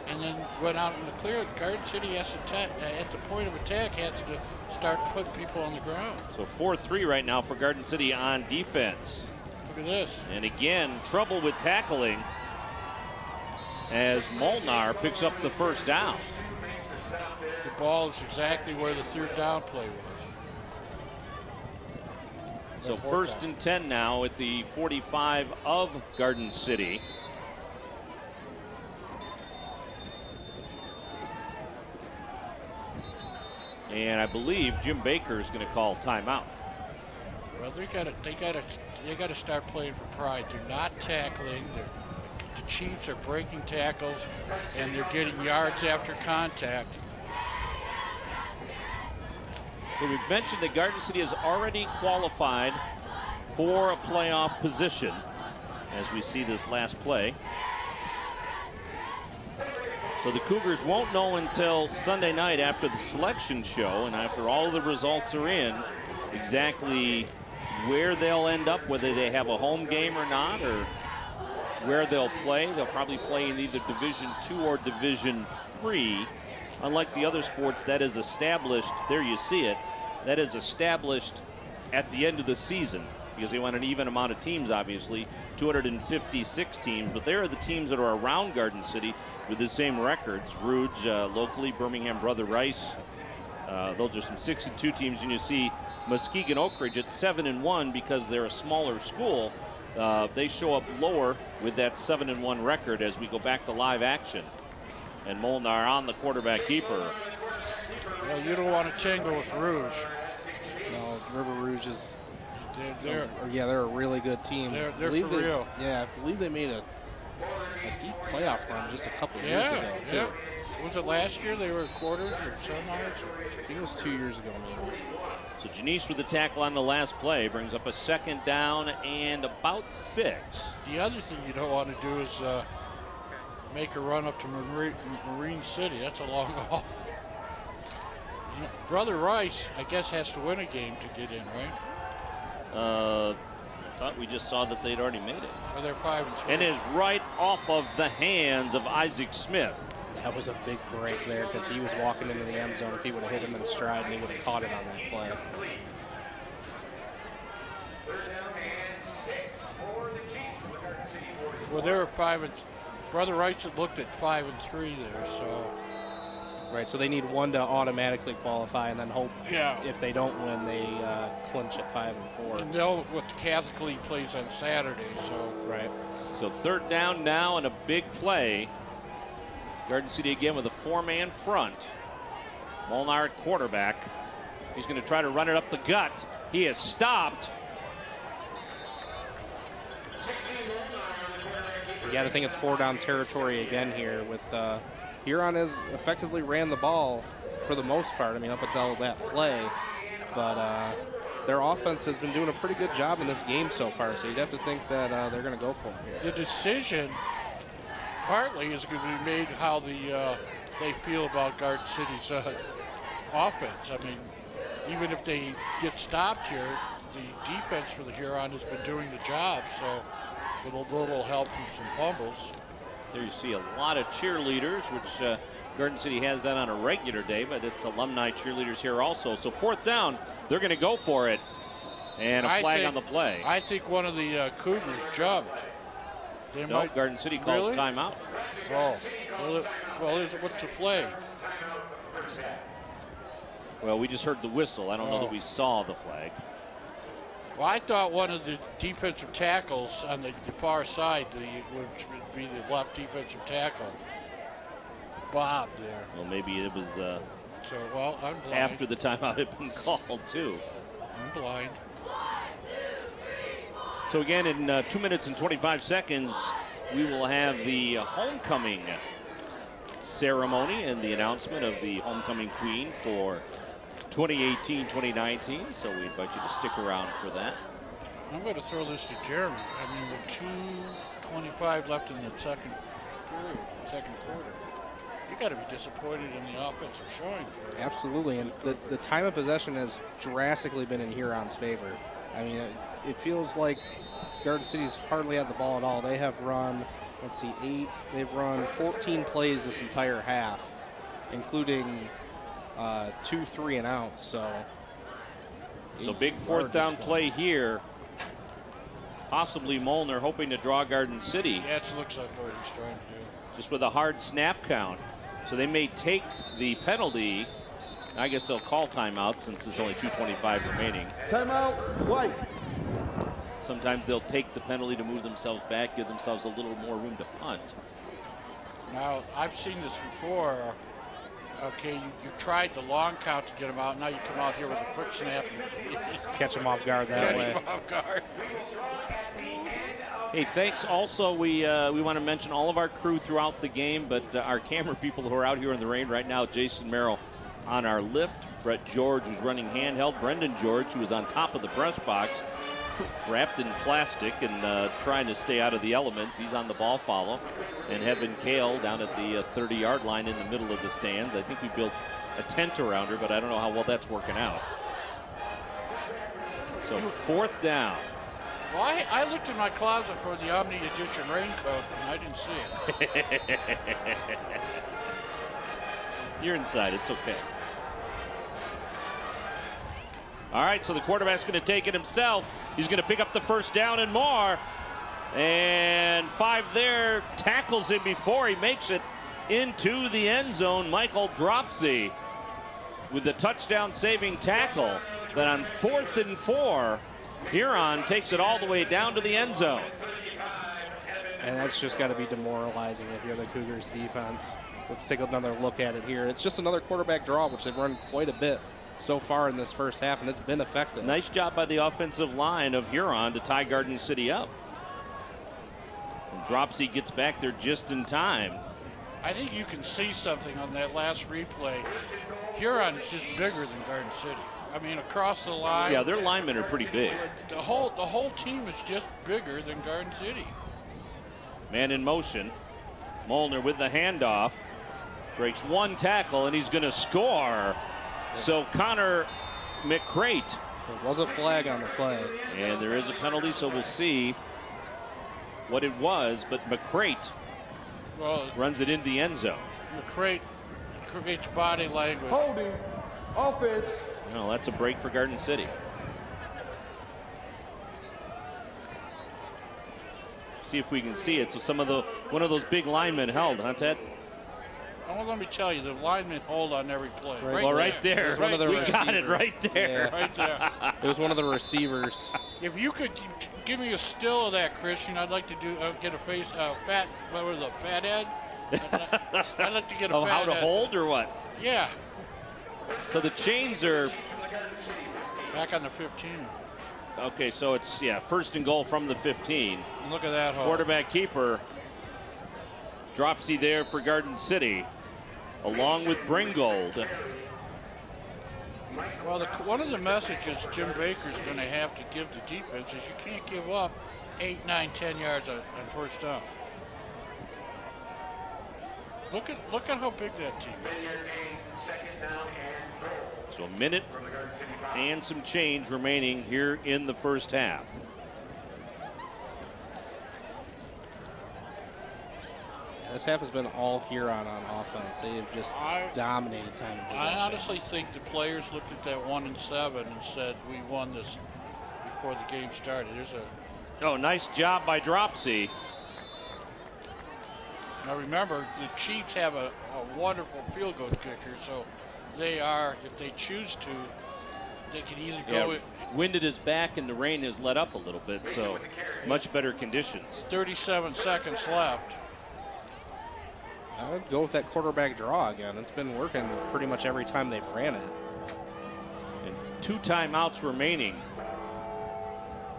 and then went out in the clear. Garden City has to at the point of attack has to start putting people on the ground. So 4-3 right now for Garden City on defense. Look at this. And again, trouble with tackling as Molnar picks up the first down. The ball is exactly where the third down play was. So first and 10 now at the 45 of Garden City. And I believe Jim Baker is going to call timeout. Well, they got to start playing for pride. They're not tackling. The Chiefs are breaking tackles, and they're getting yards after contact. So we've mentioned that Garden City has already qualified for a playoff position as we see this last play. So the Cougars won't know until Sunday night after the selection show and after all the results are in exactly where they'll end up, whether they have a home game or not, or where they'll play. They'll probably play in either Division II or Division III. Unlike the other sports, that is established, there you see it, that is established at the end of the season because they want an even amount of teams, obviously, 256 teams. But there are the teams that are around Garden City with the same records. Rouge, locally, Birmingham Brother Rice. Those are some 6-2 teams, and you see Muskegon Oak Ridge at 7-1 because they're a smaller school. They show up lower with that 7-1 record as we go back to live action. And Molnar on the quarterback keeper. Well, you don't want to tangle with Rouge. No, River Rouge is. They're They're a really good team. They're for real. Yeah, I believe they made a deep playoff run just a couple years ago too. Yeah. Was it last year they were quarters or semis? I think it was 2 years ago maybe. So Janice with the tackle on the last play brings up a second down and about 6. The other thing you don't want to do is make a run up to Marine City. That's a long haul. Brother Rice, I guess, has to win a game to get in, right? I thought we just saw that they'd already made it. Or they're 5-3. And is right off of the hands of Isaac Smith. That was a big break there because he was walking into the end zone. If he would have hit him in stride, and he would have caught it on that play. Well, they were 5-3. Brother Rice had looked at 5-3 there, so. Right, so they need one to automatically qualify, and then hope Yeah. if they don't win, they clinch at 5-4. And they'll what the Catholic League plays on Saturday, so. Right. So third down now and a big play. Garden City again with a 4-man front. Molnar at quarterback. He's going to try to run it up the gut. He is stopped. You got to think it's 4-down territory again here with Huron has effectively ran the ball for the most part. I mean, up until that play, but their offense has been doing a pretty good job in this game so far. So you'd have to think that they're going to go for it. The decision partly is going to be made how they feel about Garden City's offense. I mean, even if they get stopped here, the defense for the Huron has been doing the job. So with a little help from some fumbles. There you see a lot of cheerleaders, which Garden City has that on a regular day, but it's alumni cheerleaders here also. So fourth down, they're going to go for it. And a flag on the play. I think one of the Cougars jumped. They No, Garden City calls Really? timeout. Oh, well, what's the flag? Well, we just heard the whistle. I don't know that we saw the flag. Well, I thought one of the defensive tackles on the far side, which would be the left defensive tackle, bobbed there. Well, maybe it was Well, I'm blind. after the timeout had been called, too. I'm blind. So again, in 2 minutes and 25 seconds, we will have the homecoming ceremony and the announcement of the homecoming queen for 2018-2019. So we invite you to stick around for that. I'm going to throw this to Jeremy. I mean, with 2:25 left in the second quarter, you got to be disappointed in the offensive showing. Absolutely, and the time of possession has drastically been in Huron's favor. I mean, it feels like Garden City's hardly had the ball at all. They have run let's see, 8. They've run 14 plays this entire half, including 2 3 and outs. So big fourth down play here. Possibly Molnar hoping to draw Garden City. Yeah, it looks like what he's trying to do. Just with a hard snap count. So they may take the penalty. I guess they'll call timeout since it's only 2:25 remaining. Timeout, White. Sometimes they'll take the penalty to move themselves back, give themselves a little more room to punt. Now, I've seen this before. Okay, you tried the long count to get him out. Now you come out here with a quick snap and catch them off guard that way. catch him off guard. Hey, thanks. Also, we want to mention all of our crew throughout the game, but our camera people who are out here in the rain right now, Jason Merrill on our lift, Brett George, who's running handheld, Brendan George, who is on top of the press box, wrapped in plastic and trying to stay out of the elements. He's on the ball follow. And Heaven Kale down at the 30-yard line in the middle of the stands. I think we built a tent around her, but I don't know how well that's working out. So 4th down. Well, I looked in my closet for the Omni Edition raincoat, and I didn't see it. You're inside. It's okay. All right, so the quarterback's going to take it himself. He's going to pick up the first down and more. And 5 there, tackles him before he makes it into the end zone. Michael Dropsy with the touchdown saving tackle. Then on 4th and 4, Huron takes it all the way down to the end zone. And that's just got to be demoralizing if you're the Cougars defense. Let's take another look at it here. It's just another quarterback draw, which they've run quite a bit so far in this first half, and it's been effective. Nice job by the offensive line of Huron to tie Garden City up. And Dropsy gets back there just in time. I think you can see something on that last replay. Huron is just bigger than Garden City. I mean, across the line. Yeah, their linemen are pretty big. The whole team is just bigger than Garden City. Man in motion. Molnar with the handoff. Breaks one tackle, and he's going to score. So Connor McCrate. There was a flag on the play. And there is a penalty, so we'll see what it was. But McCrate runs it into the end zone. McCrate's body language. Holding. Offense. No, that's a break for Garden City. See if we can see it. So one of those big linemen held, huh, Ted? Oh, let me tell you, the linemen hold on every play. Right there. It was one of the we got it right there. Yeah. Right there. It was one of the receivers. If you could give me a still of that, Christian, I'd like to get a fat head. I'd like to get a fat how to head. hold or what? Yeah. So the chains are back on the 15. Okay, so it's 1st and goal from the 15. Look at that hole. Quarterback keeper Dropsy there for Garden City, along with Bringold. Well, one of the messages Jim Baker's going to have to give the defense is you can't give up 8, 9, 10 yards on first down. Look at how big that team is. So a minute and some change remaining here in the first half. This half has been all Huron on offense. They have just dominated time in possession. I honestly think the players looked at that 1 and 7 and said, we won this before the game started. Nice job by Dropsy. Now remember, the Chiefs have a wonderful field goal kicker, so they are, if they choose to, they can either go. Wind at his back and the rain has let up a little bit, so much better conditions. 37 seconds left. I would go with that quarterback draw again. It's been working pretty much every time they've ran it. And 2 timeouts remaining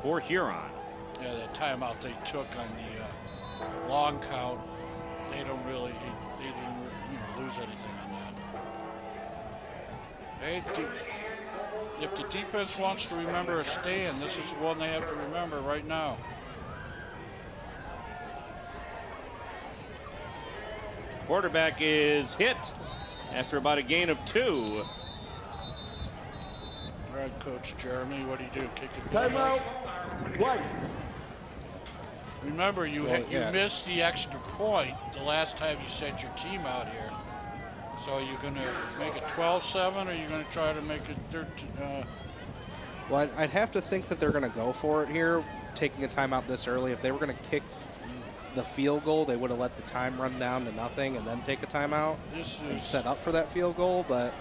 for Huron. Yeah, that timeout they took on the long count, they didn't lose anything on that. Hey, if the defense wants to remember a stand, this is the one they have to remember right now. Quarterback is hit after about a gain of 2. All right, Coach Jeremy, what do you do? Kick it. Timeout. White. Remember, you yeah. missed the extra point the last time you sent your team out here. So you're going to make it 12-7, or you're going to try to make it 13? Well, I'd have to think that they're going to go for it here, taking a timeout this early. If they were going to kick the field goal, they would have let the time run down to nothing and then take a timeout and set up for that field goal. But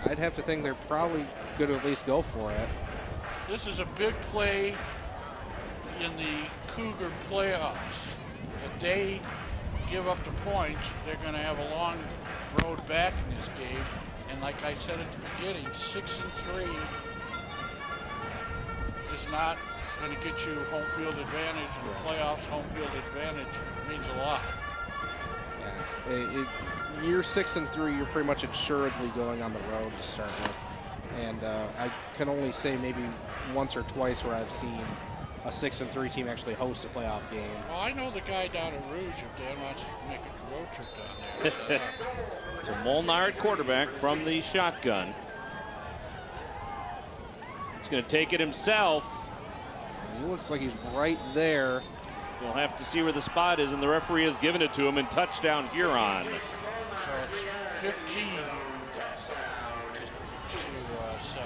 I'd have to think they're probably going to at least go for it. This is a big play in the Cougar playoffs. If they give up the points, they're going to have a long road back in this game. And like I said at the beginning, 6-3 is not going to get you home field advantage. In the playoffs, home field advantage means a lot. Yeah, you're 6-3. You're pretty much assuredly going on the road to start with. And I can only say maybe once or twice where I've seen a 6-3 team actually host a playoff game. Well, I know the guy down at Rouge if Dan wants to make a road trip down there. So Molnar at quarterback from the shotgun. He's going to take it himself. He looks like he's right there. We'll have to see where the spot is, and the referee has given it to him, and touchdown Huron. So it's 15 to 7.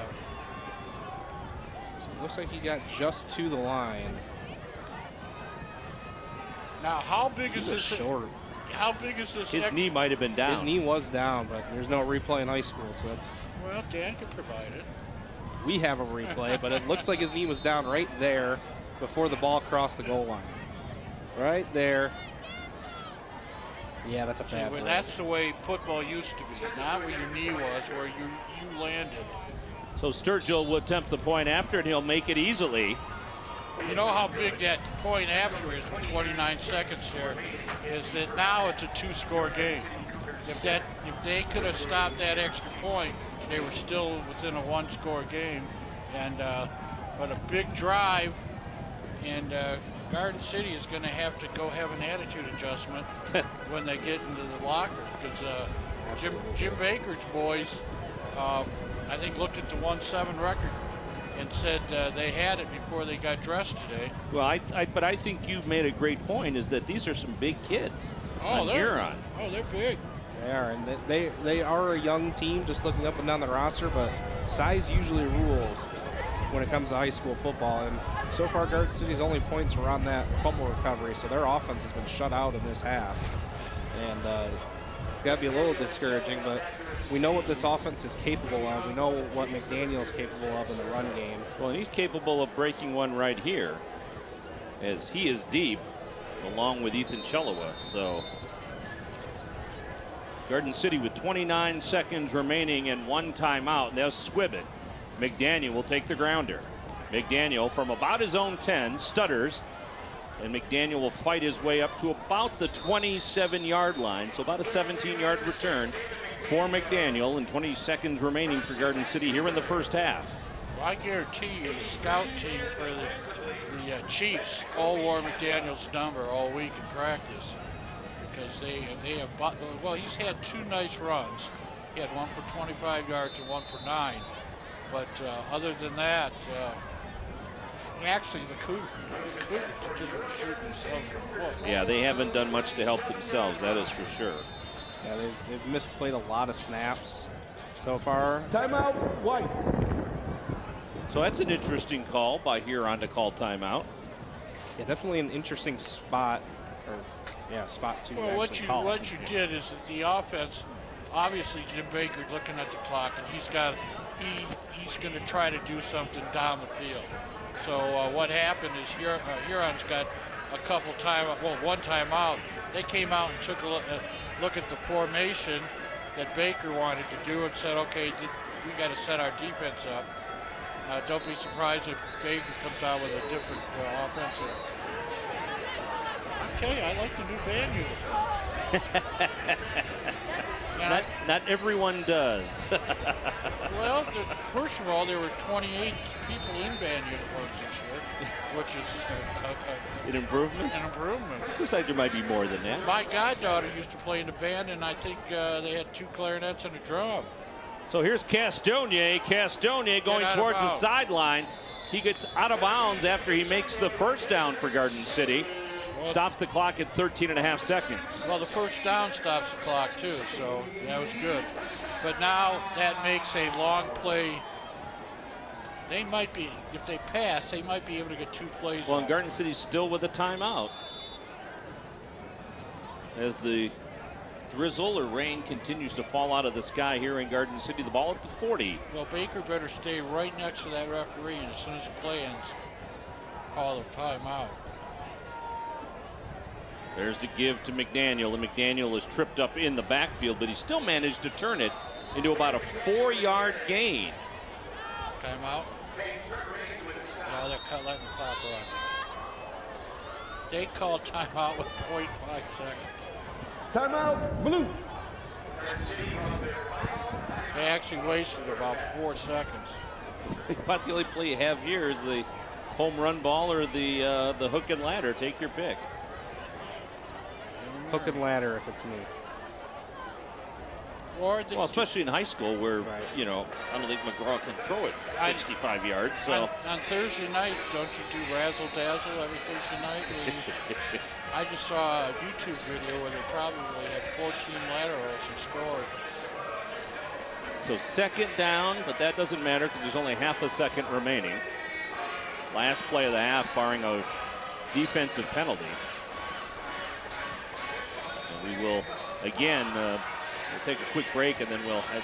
So it looks like he got just to the line. Now, how big is He's this? short. How big is this? His knee might have been down. His knee was down, but there's no replay in high school, so that's. Well, Dan can provide it. We have a replay, but it looks like his knee was down right there before the ball crossed the goal line. Right there. Yeah, that's a bad play. That's the way football used to be, not where your knee was, where you landed. So Sturgill will attempt the point after, and he'll make it easily. You know how big that point after is with 29 seconds here, is that now it's a 2-score game. If they could have stopped that extra point, they were still within a 1-score game. And but a big drive, and Garden City is going to have to go have an attitude adjustment when they get into the locker, because Jim Baker's boys, I think, looked at the 1-7 record and said they had it before they got dressed today. Well, but I think you've made a great point, is that these are some big kids on Huron. Oh, they're big. They are, and they are a young team, just looking up and down the roster, but size usually rules when it comes to high school football. And so far, Garden City's only points were on that fumble recovery, so their offense has been shut out in this half. And it's got to be a little discouraging, but we know what this offense is capable of. We know what McDaniel's capable of in the run game. Well, and he's capable of breaking one right here, as he is deep, along with Ethan Chellowa. So Garden City with 29 seconds remaining and 1 timeout. They'll squib it. McDaniel will take the grounder. McDaniel from about his own 10 stutters, and McDaniel will fight his way up to about the 27-yard line, so about a 17-yard return for McDaniel, and 20 seconds remaining for Garden City here in the first half. Well, I guarantee you the scout team for the Chiefs all wore McDaniel's number all week in practice, because they have, well, he's had 2 nice runs. He had one for 25 yards and one for 9. But other than that, actually the Cougars just were shooting themselves in the foot. Yeah, they haven't done much to help themselves, that is for sure. Yeah, they've misplayed a lot of snaps so far. Timeout, White. So So that's an interesting call by Huron to call timeout. Yeah, definitely an interesting spot, or yeah, spot to Well, actually call. what you did is that the offense, obviously Jim Baker looking at the clock, and he's going to try to do something down the field. So what happened is Huron's got a couple one timeout. They came out and took a look at the formation that Baker wanted to do and said, okay, we got to set our defense up. Don't be surprised if Baker comes out with a different offensive. Okay, I like the new band uniforms. Not everyone does. Well, first of all, there were 28 people in band uniforms this year, which is An improvement? an improvement. Looks like there might be more than that. My goddaughter used to play in the band, and I think they had 2 clarinets and a drum. So here's Castonier. Castonier going out of towards the bounds. sideline. He gets out of bounds after he makes the first down for Garden City. stops the clock at 13.5 seconds. Well, the first down stops the clock too, so that was good. But now that makes a long play. They might be, if they pass, they might be able to get 2 plays. Well, and Garden City's still with a timeout as the drizzle or rain continues to fall out of the sky here in Garden City. The ball at the 40. Well, Baker better stay right next to that referee, and as soon as the play ends, call the timeout. There's the give to McDaniel, and McDaniel is tripped up in the backfield, but he still managed to turn it into about a 4-yard gain. Timeout. Yeah, they're letting the clock run. They call timeout with 0.5 seconds. Timeout, blue. They actually wasted about 4 seconds. About the only play you have here is the home run ball or the hook and ladder. Take your pick. Hook and ladder if it's me. Or Well, especially in high school where, Right. you know, I don't think McGraw can throw it 65 yards. So on Thursday night, don't you do razzle dazzle every Thursday night? I just saw a YouTube video where they probably had 14 laterals and scored. So second down, but that doesn't matter because there's only half a second remaining. Last play of the half, barring a defensive penalty. And we will, again, we'll take a quick break and then I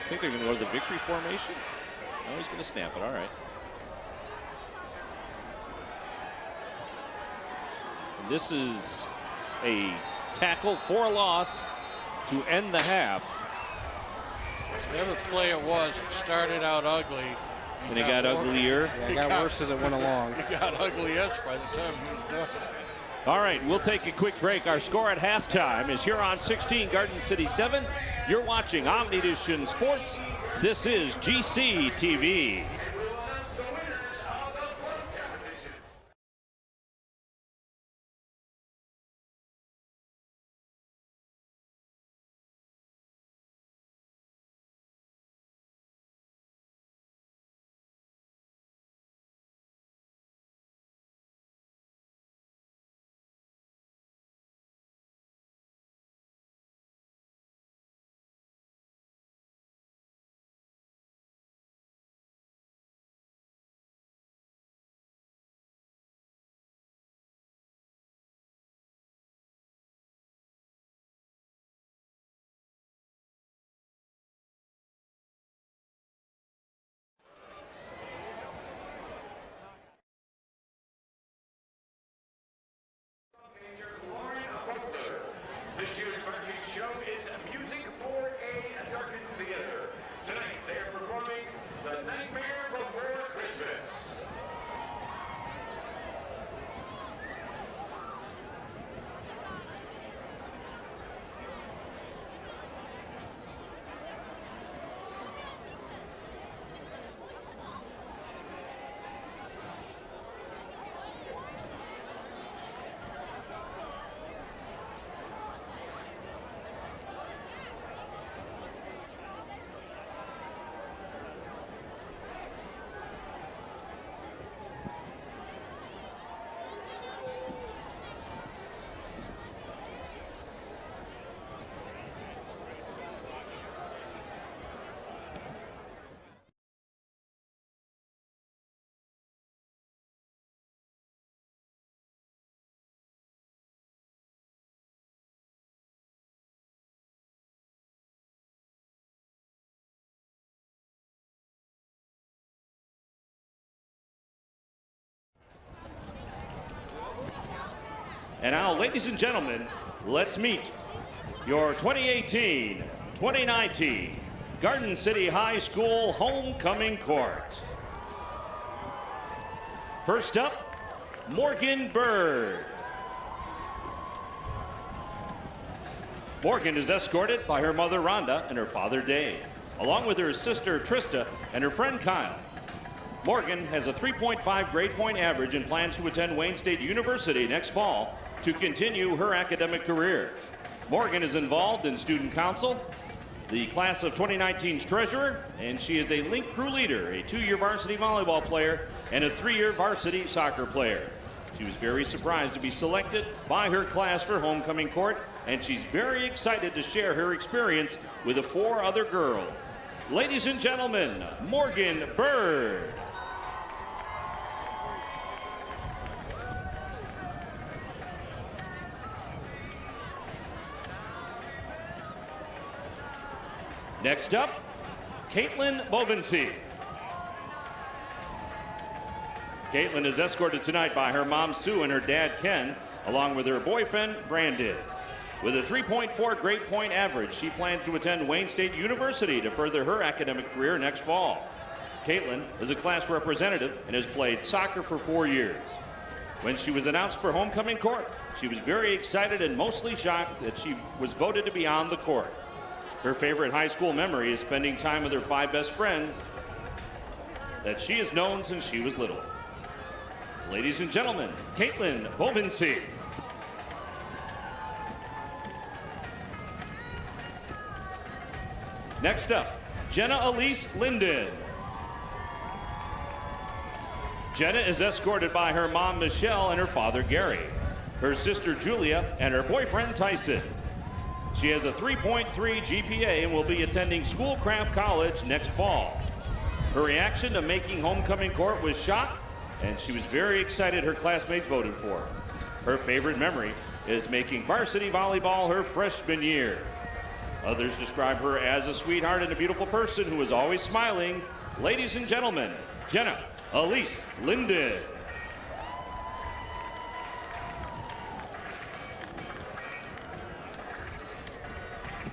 think they're going to go to the victory formation. No, he's going to snap it. All right. And this is a tackle for a loss to end the half. Whatever play it was, it started out ugly. And it got uglier. Yeah, it got worse as it went along. It got ugliest by the time he was done. All right, we'll take a quick break. Our score at halftime is Huron 16, Garden City 7. You're watching Omnivision Sports. This is GC TV. This year's marketing show is Music for a Darkened Theater. Tonight they are performing The Nightmare Before Christmas. And now, ladies and gentlemen, let's meet your 2018-2019 Garden City High School Homecoming Court. First up, Morgan Bird. Morgan is escorted by her mother Rhonda and her father Dave, along with her sister Trista and her friend Kyle. Morgan has a 3.5 grade point average and plans to attend Wayne State University next fall to continue her academic career. Morgan is involved in student council, the class of 2019's treasurer, and she is a link crew leader, a 2-year varsity volleyball player, and a 3-year varsity soccer player. She was very surprised to be selected by her class for homecoming court, and she's very excited to share her experience with the 4 other girls. Ladies and gentlemen, Morgan Bird. Next up, Caitlin Bovency. Caitlin is escorted tonight by her mom, Sue, and her dad, Ken, along with her boyfriend, Brandon. With a 3.4 grade point average, she plans to attend Wayne State University to further her academic career next fall. Caitlin is a class representative and has played soccer for 4 years. When she was announced for homecoming court, she was very excited and mostly shocked that she was voted to be on the court. Her favorite high school memory is spending time with her 5 best friends that she has known since she was little. Ladies and gentlemen, Caitlin Bovency. Next up, Jenna Elise Linden. Jenna is escorted by her mom, Michelle, and her father, Gary, her sister, Julia, and her boyfriend, Tyson. She has a 3.3 GPA and will be attending Schoolcraft College next fall. Her reaction to making homecoming court was shock, and she was very excited her classmates voted for her. Her favorite memory is making varsity volleyball her freshman year. Others describe her as a sweetheart and a beautiful person who is always smiling. Ladies and gentlemen, Jenna Elise Linden.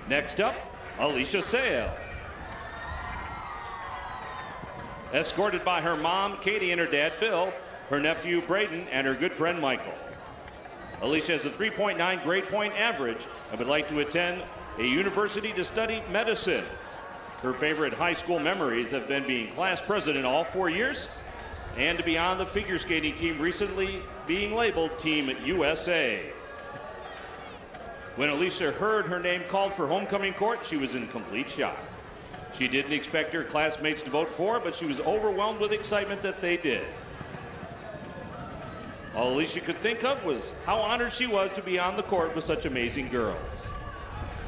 Next up, Alicia Sale. Escorted by her mom, Katie, and her dad, Bill, her nephew, Braden, and her good friend, Michael. Alicia has a 3.9 grade point average and would like to attend a university to study medicine. Her favorite high school memories have been being class president all 4 years and to be on the figure skating team, recently being labeled Team USA. When Alicia heard her name called for homecoming court, she was in complete shock. She didn't expect her classmates to vote for her, but she was overwhelmed with excitement that they did. All Alicia could think of was how honored she was to be on the court with such amazing girls.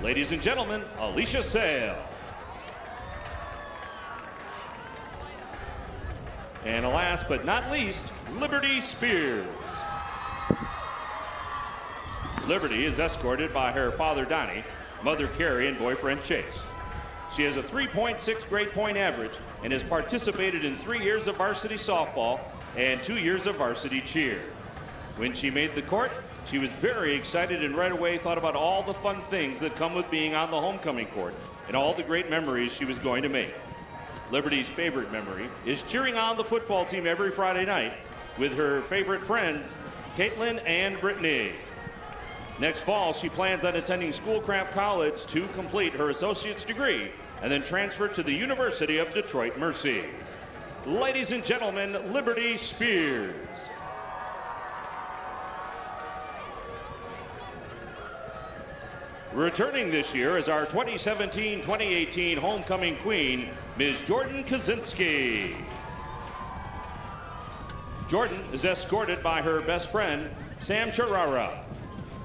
Ladies and gentlemen, Alicia Sale. And last but not least, Liberty Spears. Liberty is escorted by her father, Donnie, mother, Carrie, and boyfriend, Chase. She has a 3.6 grade point average and has participated in 3 years of varsity softball and 2 years of varsity cheer. When she made the court, she was very excited and right away thought about all the fun things that come with being on the homecoming court and all the great memories she was going to make. Liberty's favorite memory is cheering on the football team every Friday night with her favorite friends, Caitlin and Brittany. Next fall, she plans on attending Schoolcraft College to complete her associate's degree and then transfer to the University of Detroit Mercy. Ladies and gentlemen, Liberty Spears. Returning this year is our 2017-2018 homecoming queen, Ms. Jordan Kaczynski. Jordan is escorted by her best friend, Sam Charara.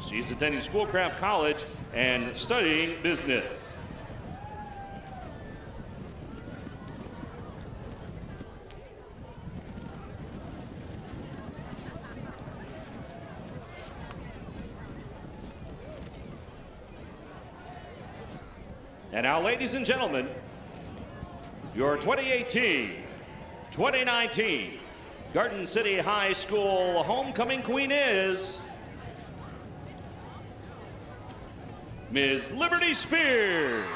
She's attending Schoolcraft College and studying business. And now, ladies and gentlemen, your 2018-2019 Garden City High School homecoming queen is Ms. Liberty Spears.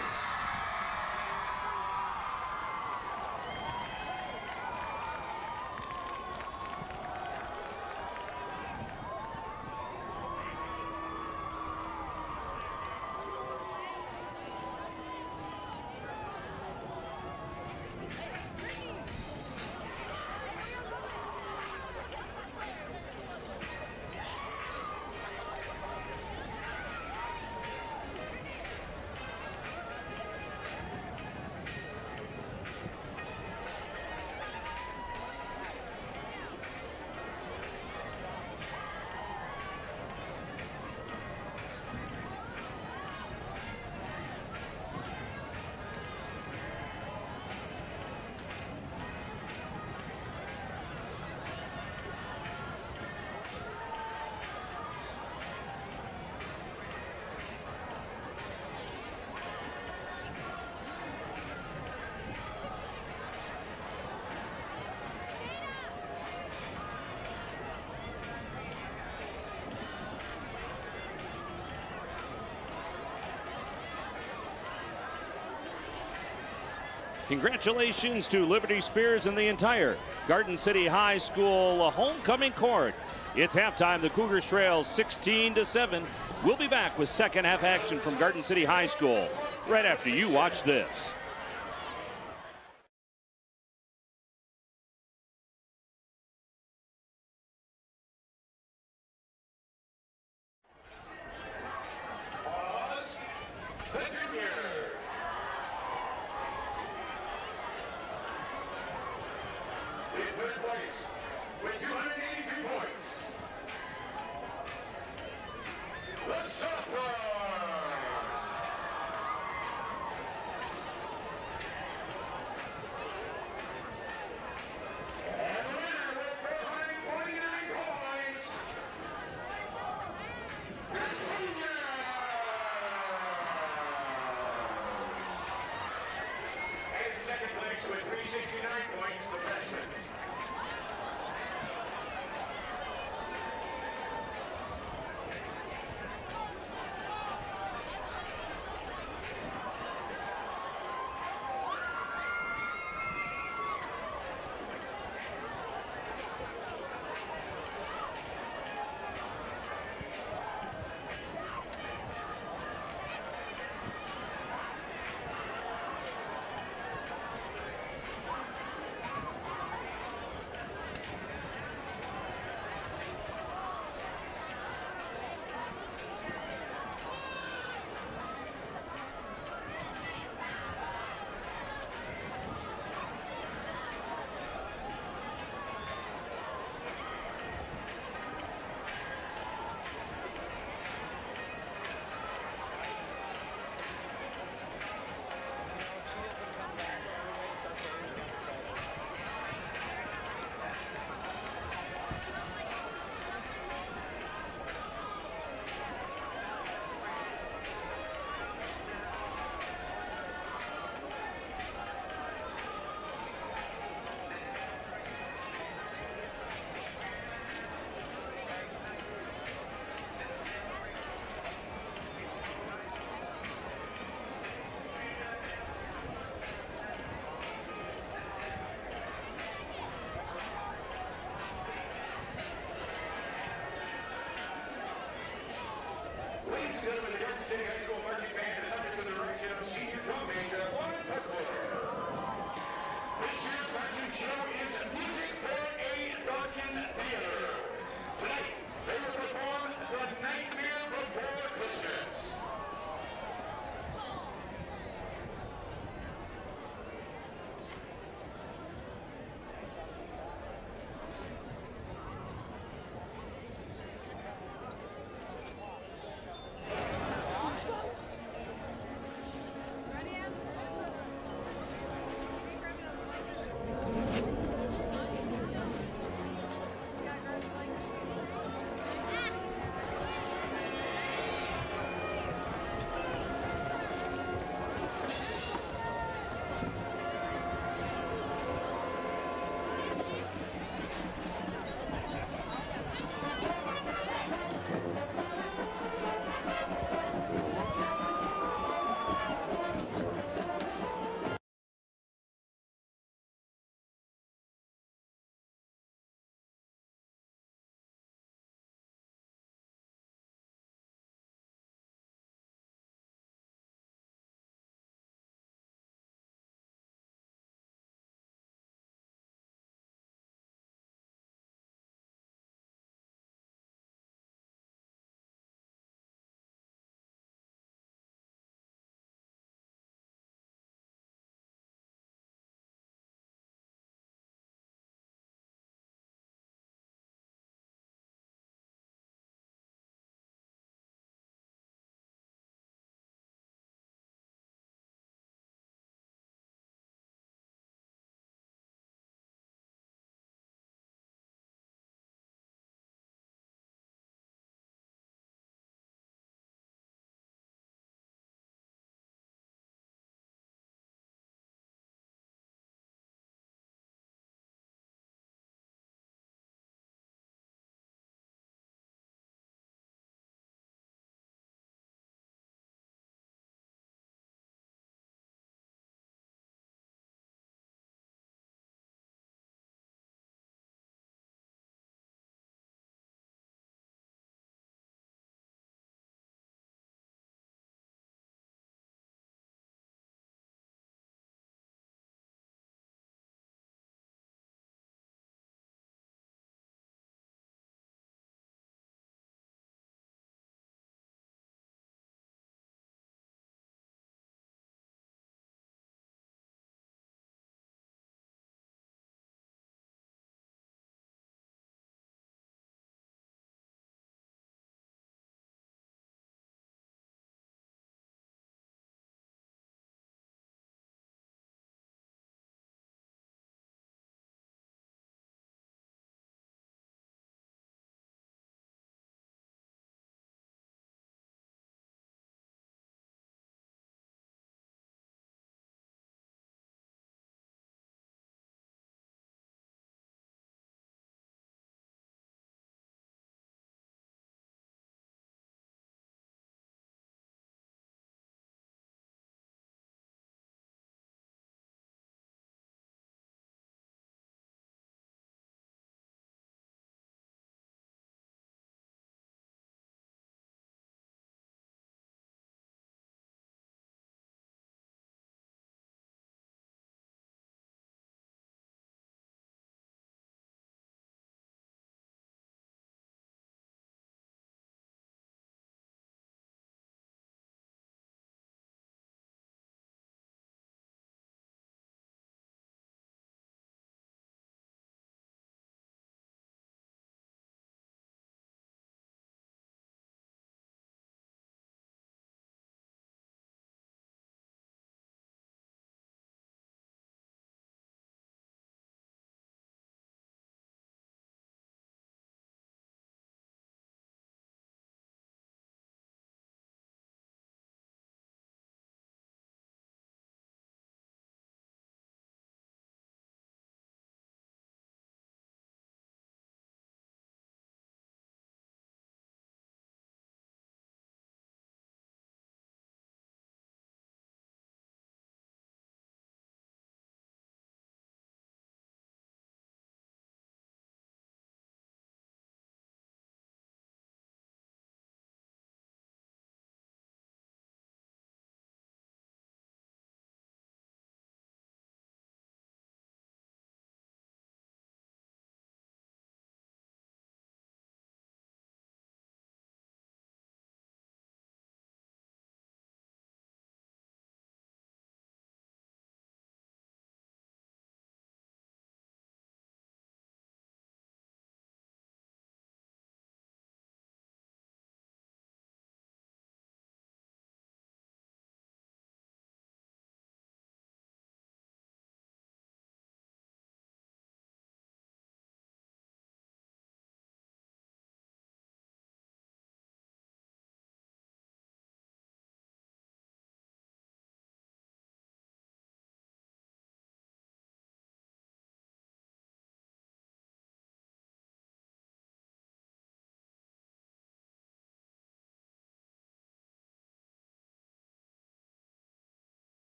Congratulations to Liberty Spears and the entire Garden City High School homecoming court. It's halftime. The Cougars trail 16-7. We'll be back with second half action from Garden City High School right after you watch this.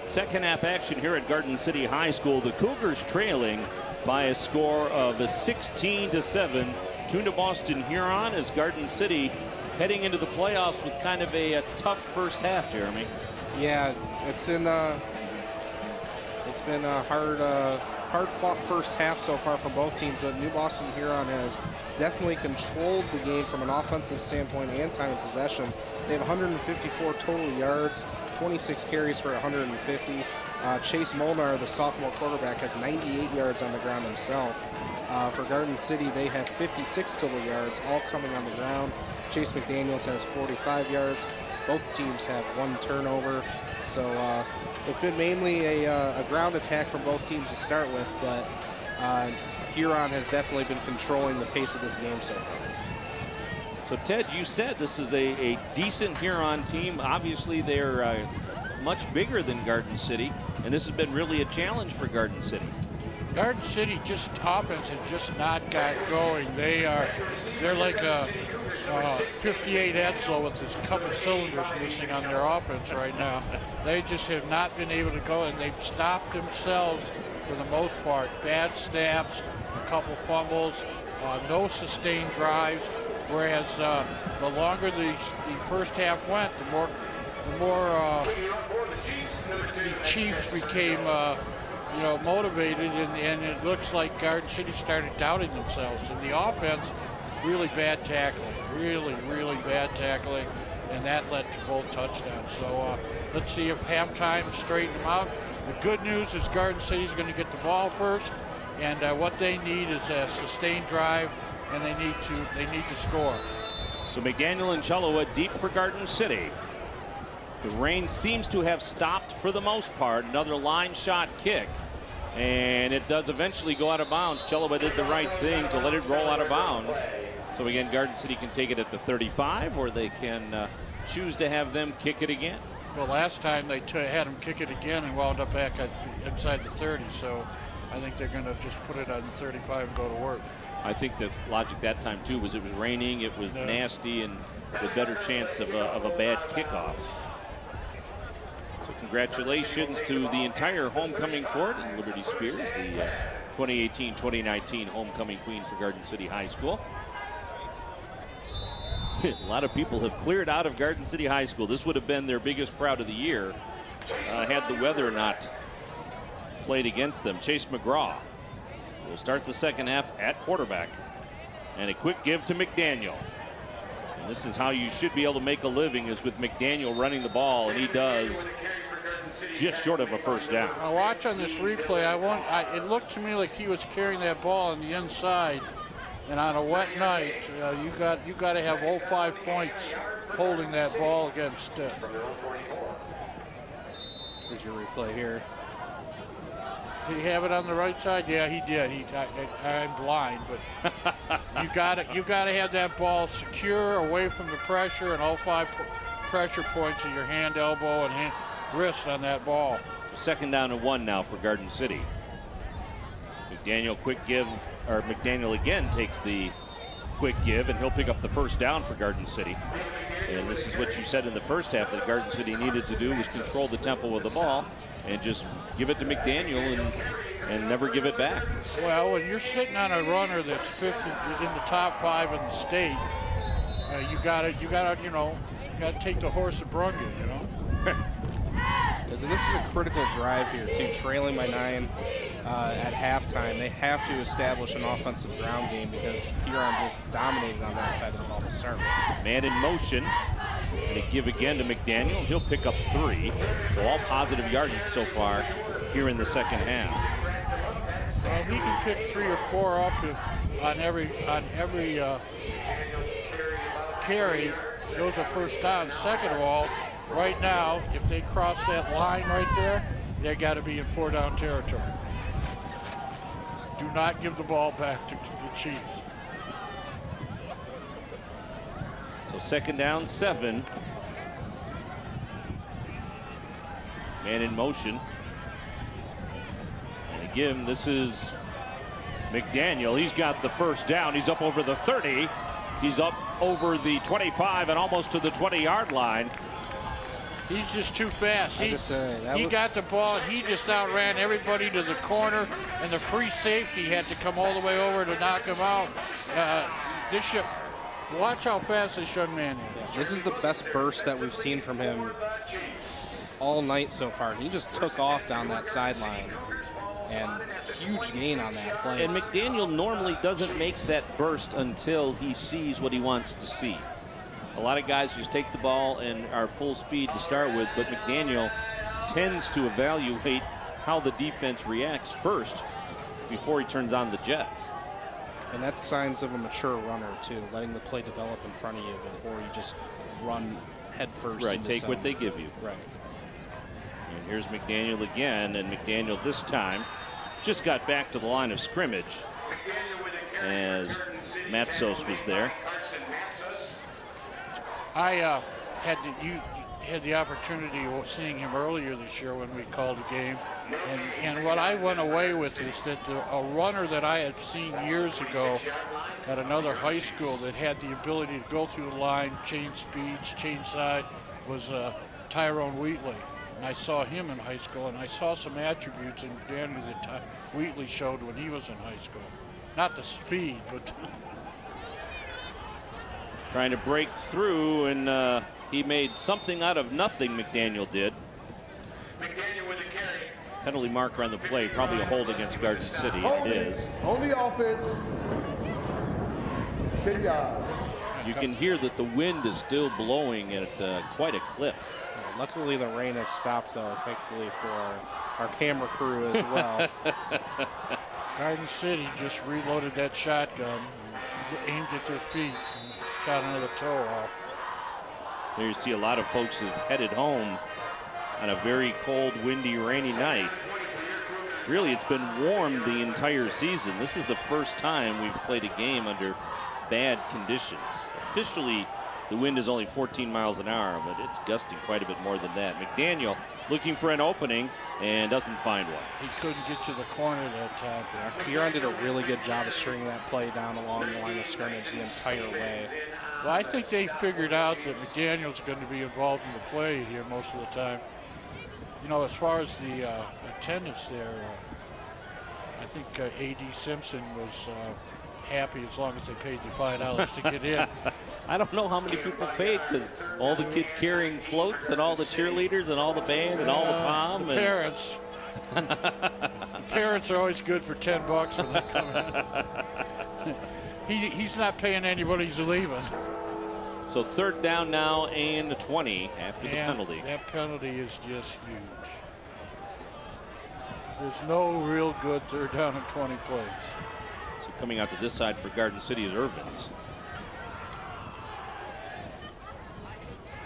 Second half action here at Garden City High School. The Cougars trailing by a score of 16-7 to New Boston Huron, as Garden City heading into the playoffs with kind of a tough first half, Jeremy. Yeah, it's been a hard-fought first half so far from both teams, but New Boston Huron has definitely controlled the game from an offensive standpoint and time of possession. They have 154 total yards, 26 carries for 150. Chase Molnar, the sophomore quarterback, has 98 yards on the ground himself. For Garden City, they have 56 total yards, all coming on the ground. Chase McDaniels has 45 yards. Both teams have one turnover. So it's been mainly a ground attack from both teams to start with, but Huron has definitely been controlling the pace of this game so far. So, Ted, you said this is a decent Huron team. Obviously, they're much bigger than Garden City, and this has been really a challenge for Garden City. Garden City just offense has just not got going. They're like a 58 Edsel with this couple cylinders missing on their offense right now. They just have not been able to go, and they've stopped themselves for the most part. Bad snaps, a couple fumbles, no sustained drives. Whereas the longer the first half went, the more the Chiefs became motivated, and it looks like Garden City started doubting themselves. And the offense, really bad tackling, really bad tackling, and that led to both touchdowns. So let's see if halftime straighten them out. The good news is Garden City's going to get the ball first, and what they need is a sustained drive, and they need to score. So McDaniel and Challowa deep for Garden City. The rain seems to have stopped for the most part. Another line shot kick, and it does eventually go out of bounds. Challowa did the right thing to let it roll out of bounds. So again, Garden City can take it at the 35, or they can choose to have them kick it again. Well, last time they had them kick it again and wound up back inside the 30, so I think they're going to just put it on the 35 and go to work. I think the logic that time too was it was raining, it was nasty, and with better chance of a bad kickoff. So congratulations to the entire homecoming court and Liberty Spears, the 2018-2019 homecoming queen for Garden City High School. A lot of people have cleared out of Garden City High School. This would have been their biggest crowd of the year had the weather not played against them. Chase McGraw will start the second half at quarterback. And a quick give to McDaniel. And this is how you should be able to make a living, is with McDaniel running the ball, and he does just short of a first down. Now watch on this replay. It looked to me like he was carrying that ball on the inside. And on a wet night, you got to have all 5 points holding that ball against it. Here's your replay here. Did he have it on the right side? Yeah, he did. I'm blind, but you got to have that ball secure, away from the pressure, and all 5 pressure points of your hand, elbow, and wrist on that ball. Second down and 1 now for Garden City. McDaniel quick give, or McDaniel again takes the quick give, and he'll pick up the first down for Garden City. And this is what you said in the first half that Garden City needed to do, was control the tempo of the ball and just give it to McDaniel and never give it back. Well, when you're sitting on a runner that's fifth in the top 5 in the state, you gotta take the horse that brung you, And this is a critical drive here, too, trailing by 9 at halftime. They have to establish an offensive ground game because Huron just dominated on that side of the ball to start with. Man in motion. And a give again to McDaniel. He'll pick up 3. So all positive yardage so far here in the second half. Well, he can pick 3 or 4 up on every carry. Those are first down. Second of all, right now, if they cross that line right there, they got to be in 4-down territory. Do not give the ball back to the Chiefs. So second down, 7. Man in motion. And again, this is McDaniel. He's got the first down. He's up over the 30. He's up over the 25 and almost to the 20-yard line. He's just too fast. He got the ball, and he just outran everybody to the corner, and the free safety had to come all the way over to knock him out. Watch how fast this young man is. Yeah, this is the best burst that we've seen from him all night so far. He just took off down that sideline, and huge gain on that play. And McDaniel normally doesn't make that burst until he sees what he wants to see. A lot of guys just take the ball and are full speed to start with, but McDaniel tends to evaluate how the defense reacts first before he turns on the jets. And that's signs of a mature runner, too, letting the play develop in front of you before you just run head first. Right, take what they give you. Right. And here's McDaniel again, and McDaniel this time just got back to the line of scrimmage as Matsos was there. I had the opportunity of seeing him earlier this year when we called a game, and what I went away with is that a runner that I had seen years ago at another high school that had the ability to go through the line, change speeds, change side, was Tyrone Wheatley. And I saw him in high school, and I saw some attributes in Danny that Wheatley showed when he was in high school. Not the speed, but trying to break through, and he made something out of nothing, McDaniel did. McDaniel with the carry. Penalty marker on the play, probably a hold against Garden City, and it is. On the offense, 10 yards. You can hear that the wind is still blowing at quite a clip. Luckily, the rain has stopped, though, thankfully for our camera crew as well. Garden City just reloaded that shotgun, aimed at their feet, and shot another toe off. There you see a lot of folks have headed home on a very cold, windy, rainy night. Really, it's been warm the entire season. This is the first time we've played a game under bad conditions. Officially, the wind is only 14 miles an hour, but it's gusting quite a bit more than that. McDaniel looking for an opening and doesn't find one. He couldn't get to the corner that time. Huron did a really good job of stringing that play down along the line of scrimmage the entire way. Well, I think they figured out that McDaniel's going to be involved in the play here most of the time. You know, as far as the attendance there, I think A.D. Simpson was happy as long as they paid the $5 to get in. I don't know how many people paid, because all the kids carrying floats and all the cheerleaders and all the band and all the pom. The parents. The parents are always good for $10 when they come in. He's not paying anybody who's leaving. So third down now and 20 after the And penalty. that penalty is just huge. There's no real good third down and 20 plays. So coming out to this side for Garden City is Irvins.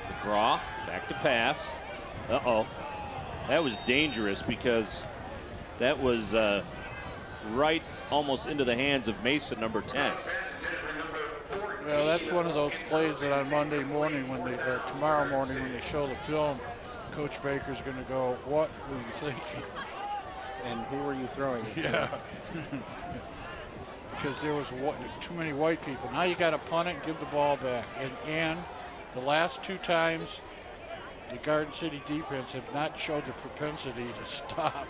McGraw back to pass. Uh-oh. That was dangerous, because that was right almost into the hands of Mason, number 10. Well, that's one of those plays that on Monday morning, or tomorrow morning when they show the film, Coach Baker's going to go, "What were you thinking?" And who were you throwing it to? Yeah. Because there was too many white people. Now you got to punt it and give the ball back. And the last two times, the Garden City defense have not showed the propensity to stop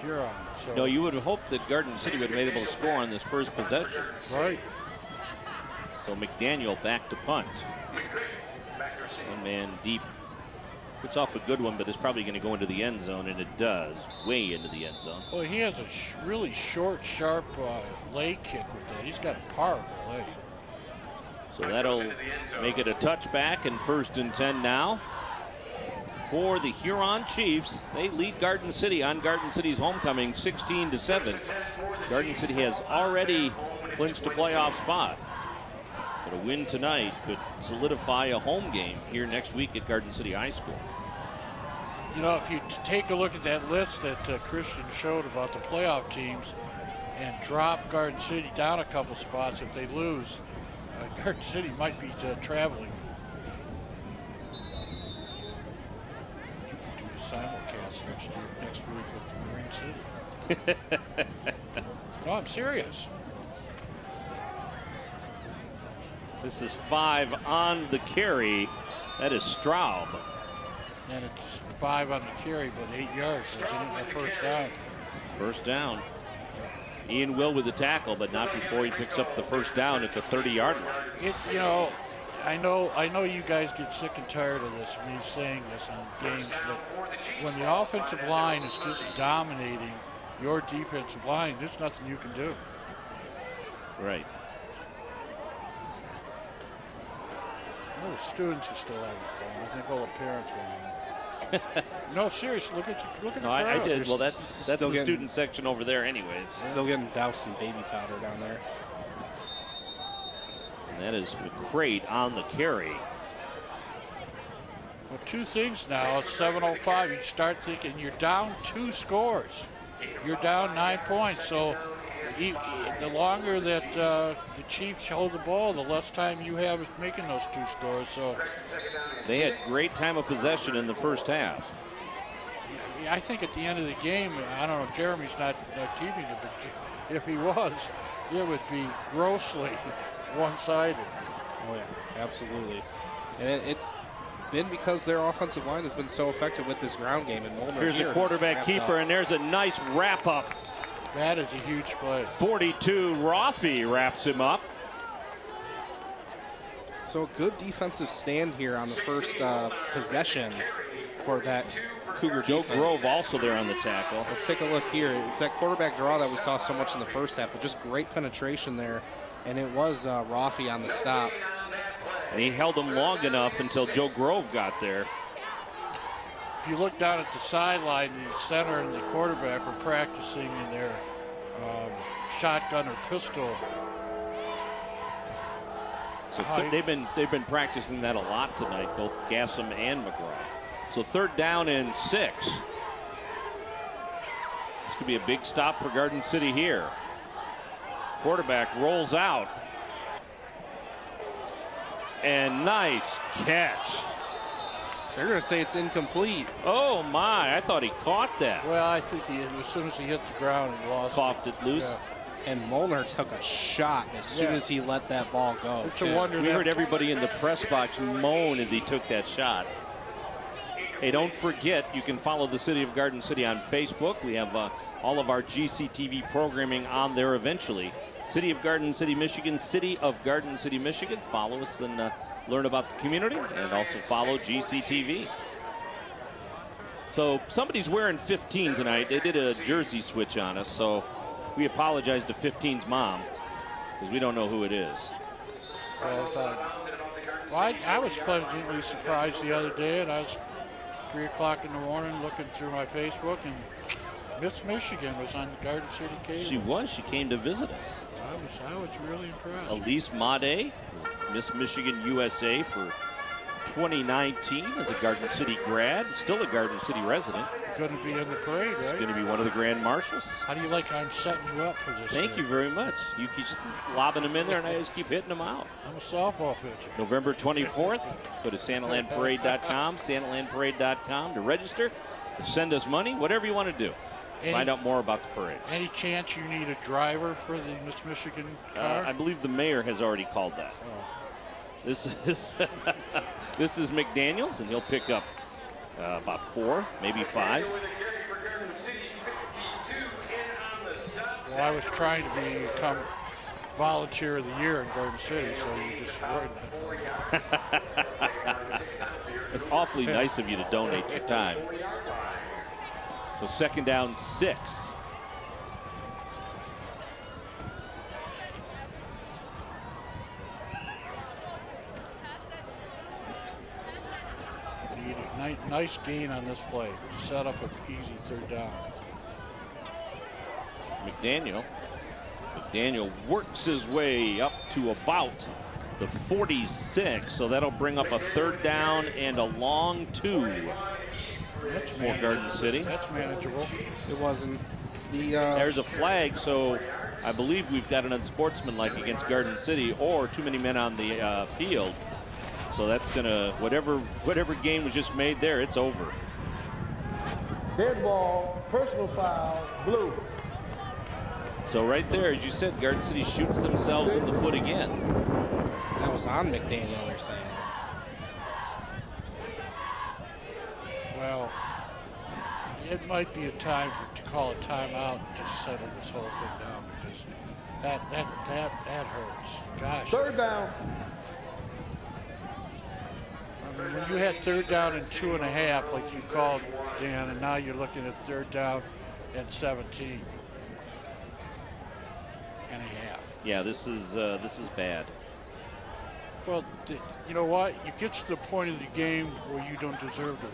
Huron. So, No, you would have hoped that Garden City would have been able to score on this first possession. right. So McDaniel back to punt. One man deep. Puts off a good one, but it's probably going to go into the end zone, and it does. Way into the end zone. Well, he has a really short, sharp leg kick with that. He's got a powerful leg. So that'll make it a touchback, and 1st and 10 now for the Huron Chiefs. They lead Garden City on Garden City's homecoming 16-7. Garden City has already clinched a playoff spot, but a win tonight could solidify a home game here next week at Garden City High School. You know, if you take a look at that list that Christian showed about the playoff teams and drop Garden City down a couple spots, if they lose, Garden City might be traveling. You could do the simulcast next week with Marine City. No, I'm serious. This is 5 on the carry. That is Straub. And it's 5 on the carry, but 8 yards. It was a first down. First down. Ian Will with the tackle, but not before he picks up the first down at the 30-yard line. You know, I know you guys get sick and tired of this, me saying this on games, but when the offensive line is just dominating your defensive line, there's nothing you can do. Right. Well, the students are still having fun. I think all the parents were. No, seriously, look at the crowd. I did. Well, that's still the getting- student section over there anyways. Still getting doused in baby powder down there. And that is McCrate on the carry. Well, 2 things now. It's 7:05. You start thinking you're down 2 scores. You're down 9 points. So the longer that the Chiefs hold the ball, the less time you have making those 2 scores. So They had great time of possession in the first half. I think at the end of the game, I don't know, Jeremy's not keeping it, but if he was, it would be grossly one-sided. Oh, yeah, absolutely. And it's been because their offensive line has been so effective with this ground game. And Molnar Here's here a has quarterback wrapped keeper, up. and there's a nice wrap-up. That is a huge play. 42, Rafi wraps him up. So a good defensive stand here on the first possession for that Cougar Joe defense. Grove also there on the tackle. Let's take a look here. It's that quarterback draw that we saw so much in the first half, but just great penetration there. And it was Rafi on the stop. And he held him long enough until Joe Grove got there. If you look down at the sideline, the center and the quarterback were practicing in their shotgun or pistol. So they've been practicing that a lot tonight, both Gassam and McGraw. So 3rd down and 6. This could be a big stop for Garden City here. Quarterback rolls out. And nice catch. They're going to say it's incomplete. Oh my, I thought he caught that. Well, I think as soon as he hit the ground, he lost Coughed it loose. Yeah. And Molnar took a shot as soon as he let that ball go. It's a wonder We that heard everybody in the press box moan as he took that shot. Hey, don't forget, you can follow the City of Garden City on Facebook. We have all of our GCTV programming on there eventually. City of Garden City, Michigan, City of Garden City, Michigan. Follow us and learn about the community, and also follow GCTV. So somebody's wearing 15 tonight. They did a jersey switch on us, so we apologize to 15's mom because we don't know who it is. I was pleasantly surprised the other day, and I was 3 o'clock in the morning looking through my Facebook, and Miss Michigan was on Garden City cable. She was. She came to visit us. I was really impressed. Elise Made, Miss Michigan USA for 2019 as a Garden City grad, still a Garden City resident. Going to be in the parade, She's right? going to be one of the grand marshals. How do you like I'm setting you up for this? Thank you very much. You keep lobbing them in there, and I just keep hitting them out. I'm a softball pitcher. November 24th, go to santalandparade.com, santalandparade.com to register, to send us money, whatever you want to do. Find out more about the parade. Any chance you need a driver for the Miss Michigan car? I believe the mayor has already called that. Oh. This is this is McDaniels, and he'll pick up about 4, maybe 5. Well, I was trying to become volunteer of the year in Garden City, so you just ruined that. It's awfully nice of you to donate your time. So 2nd down, 6. Nice gain on this play. Set up an easy 3rd down. McDaniel works his way up to about the 46, so that'll bring up a 3rd down and a long 2 That's for manageable. Garden City. That's manageable. It wasn't. There's a flag, so I believe we've got an unsportsmanlike against Garden City or too many men on the field. So that's gonna, whatever game was just made there, it's over. Dead ball, personal foul, blue. So right there, as you said, Garden City shoots themselves in the foot again. That was on McDaniel, they're saying. Well, it might be a time to call a timeout and just settle this whole thing down because that hurts. Gosh. Third down. I mean, when you had third down and 2.5, like you called, Dan, and now you're looking at third down and 17 and a half. Yeah, this is bad. Well, you know what? You get to the point of the game where you don't deserve to win.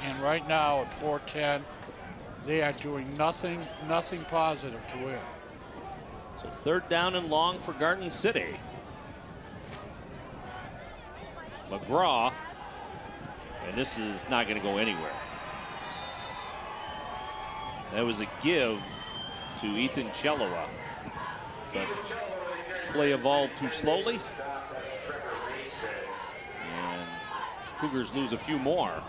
And right now at 4:10, they are doing nothing positive to win. So third down and long for Garden City. McGraw, and this is not going to go anywhere. That was a give to Ethan Chelowa, but play evolved too slowly, and Cougars lose a few more.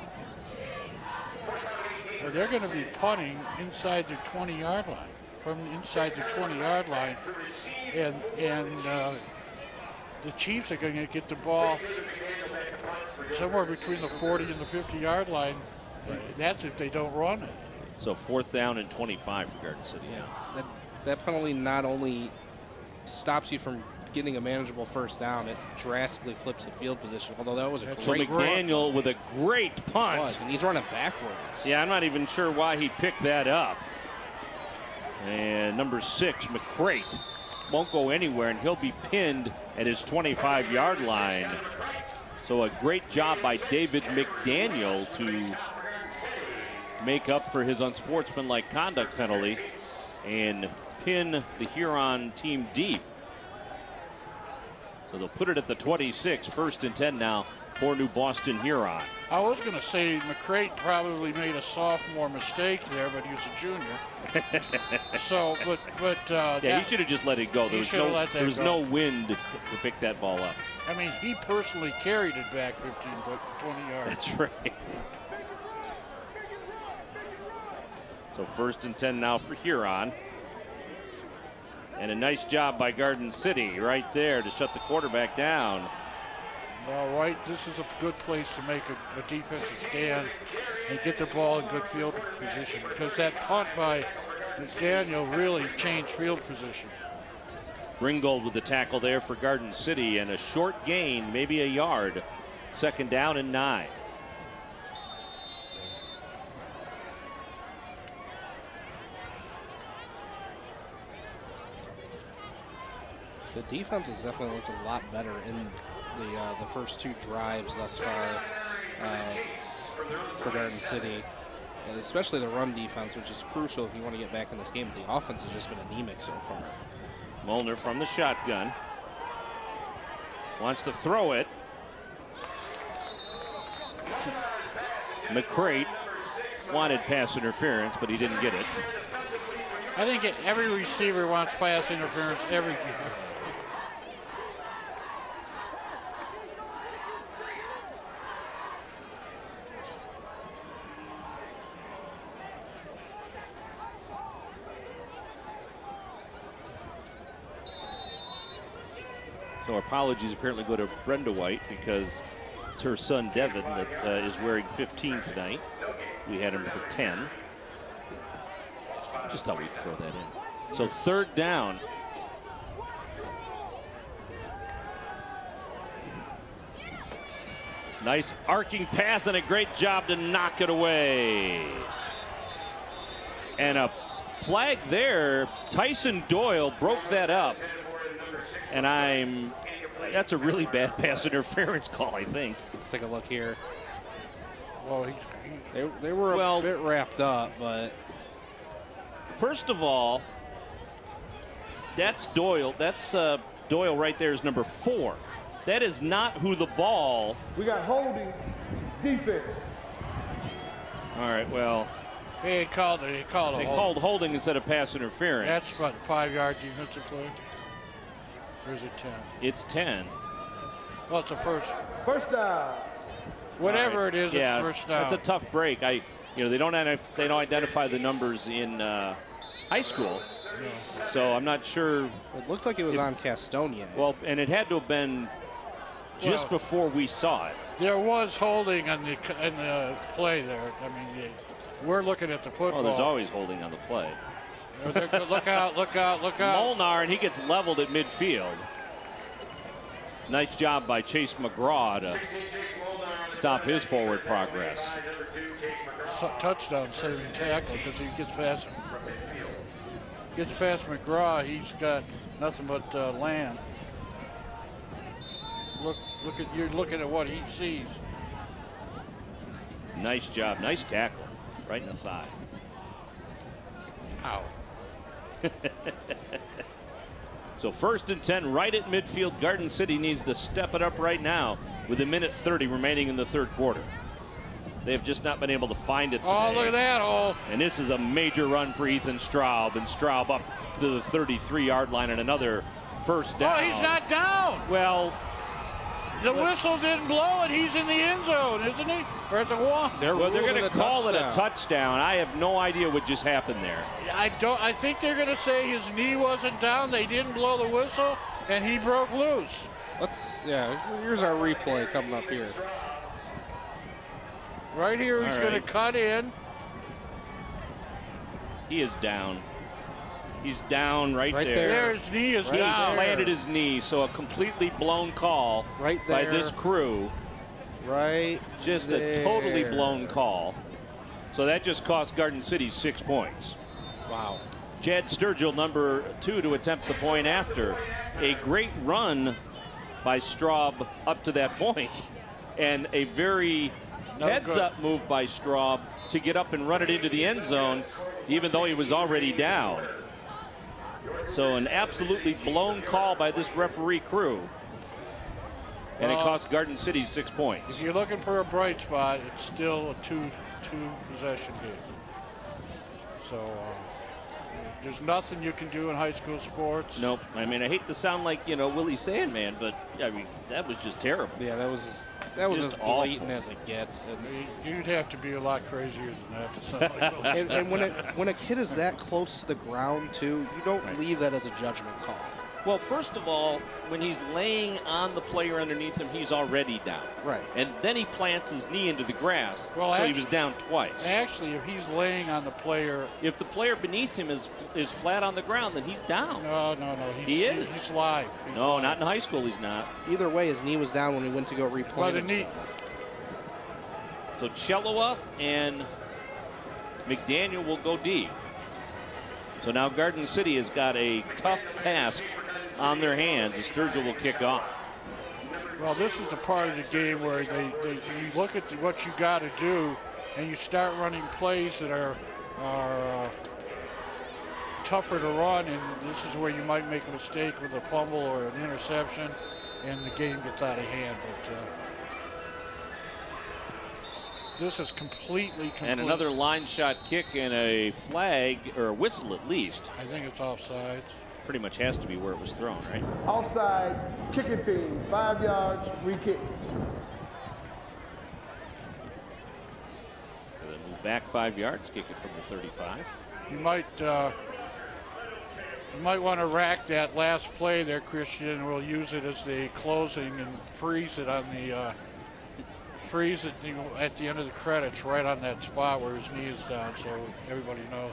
Well, they're going to be punting inside the 20-yard line, from inside the 20-yard line, and the Chiefs are going to get the ball somewhere between the 40 and the 50-yard line. That's if they don't run it. So fourth down and 25 for Garden City. Yeah, that penalty not only stops you from getting a manageable first down, it drastically flips the field position. Although that was a So great McDaniel with a great punt. and he's running backwards. Yeah, I'm not even sure why he picked that up. And number 6, McCrate, won't go anywhere, and he'll be pinned at his 25-yard line. So a great job by David McDaniel to make up for his unsportsmanlike conduct penalty and pin the Huron team deep. So they'll put it at the 26, 1st and 10 now for New Boston Huron. I was going to say McCrate probably made a sophomore mistake there, but he was a junior. So, Yeah, he should have just let it go. There was no wind to pick that ball up. I mean, he personally carried it back 15, 20 yards. That's right. So 1st and 10 now for Huron. And a nice job by Garden City right there to shut the quarterback down. Well, right, this is a good place to make a defensive stand and get the ball in good field position, because that punt by McDaniel really changed field position. Ringgold with the tackle there for Garden City, and a short gain, maybe a yard. 2nd down and 9. The defense has definitely looked a lot better in the first 2 drives thus far for Garden City, and especially the run defense, which is crucial if you want to get back in this game. The offense has just been anemic so far. Molnar from the shotgun. Wants to throw it. McCrate wanted pass interference, but he didn't get it. I think every receiver wants pass interference every game. So apologies apparently go to Brenda White, because it's her son Devin that is wearing 15 tonight. We had him for 10. Just thought we'd throw that in. So 3rd down. Nice arcing pass and a great job to knock it away. And a flag there. Tyson Doyle broke that up. And that's a really bad pass interference call, I think. Let's take a look here. Well, They were a bit wrapped up, but first of all, that's Doyle. That's Doyle right there is number 4. That is not who the ball. We got holding defense. All right, well, they called holding instead of pass interference. That's what, 5-yard defensive play? Or is it 10? It's 10. Well, it's a First down. Whatever Right. it is, Yeah, it's first down. That's a tough break. They don't identify the numbers in high school, so I'm not sure. it looked like it was on Castonia. Well, and it had to have been just before we saw it. There was holding in the play there. I mean, we're looking at the football. Oh, there's always holding on the play. Look out, look out, look out. Molnar, and he gets leveled at midfield. Nice job by Chase McGraw to stop his forward progress. Touchdown saving tackle because he gets past McGraw. He's got nothing but land. You're looking at what he sees. Nice job, nice tackle, right in the thigh. Ow. So 1st and 10 right at midfield. Garden City needs to step it up right now with 1:30 remaining in the 3rd quarter. They have just not been able to find it today. Oh, look at that hole. And this is a major run for Ethan Straub, and Straub up to the 33-yard line and another first down. Oh, he's not down. Well, the whistle didn't blow it. He's in the end zone, isn't he? Or at the wall. they're going to call it a touchdown. I have no idea what just happened there. I think they're going to say his knee wasn't down. They didn't blow the whistle, and he broke loose. Here's our replay coming up here. Right here, he's going to cut in. He is down. He's down right there. There, his knee is down. He planted his knee, so a completely blown call right there by this crew. Right Just there. a totally blown call. So that just cost Garden City 6 points. Wow. Chad Sturgill, number 2, to attempt the point after. A great run by Straub up to that point, and a very heads-up move by Straub to get up and run it into the end zone, even though he was already down. So an absolutely blown call by this referee crew. And it cost Garden City 6 points. If you're looking for a bright spot, it's still a two possession game. So there's nothing you can do in high school sports. Nope. I mean, I hate to sound like, Willie Sandman, but I mean, that was just terrible. Yeah, that was as blatant as it gets. And you'd have to be a lot crazier than that to sound like Willie Sandman. and when a kid is that close to the ground too, you don't leave that as a judgment call. Well, first of all, when he's laying on the player underneath him, he's already down. Right. And then he plants his knee into the grass, Well, so he was down twice. Actually, if he's laying on the player... If the player beneath him is flat on the ground, then he's down. No. He is. He's live. No, not in high school he's not. Either way, his knee was down when he went to go replant himself. So Chellowa and McDaniel will go deep. So now Garden City has got a tough task on their hands. The Sturgill will kick off. Well, this is a part of the game where you look at what you got to do, and you start running plays that are tougher to run, and this is where you might make a mistake with a fumble or an interception, and the game gets out of hand. But this is completely. And another line shot kick and a flag, or a whistle at least. I think it's offsides. Pretty much has to be where it was thrown, right? Offside, kicking team, 5 yards, re-kick. They'll move back 5 yards, kick it from the 35. You might want to rack that last play there, Christian. We'll use it as the closing and freeze it on the at the end of the credits, right on that spot where his knee is down, so everybody knows.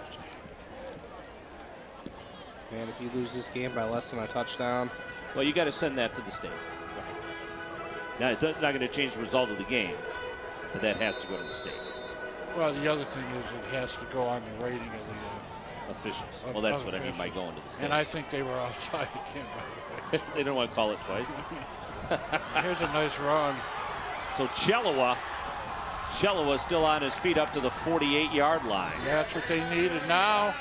Man, if you lose this game by less than a touchdown. Well, you got to send that to the state. Now, it's not going to change the result of the game, but that has to go to the state. Well, the other thing is it has to go on the rating of the officials. Well, that's what I mean by going to the state. And I think they were outside again, by the way. They don't want to call it twice. Here's a nice run. So Chellowa still on his feet up to the 48-yard line. That's what they needed. Now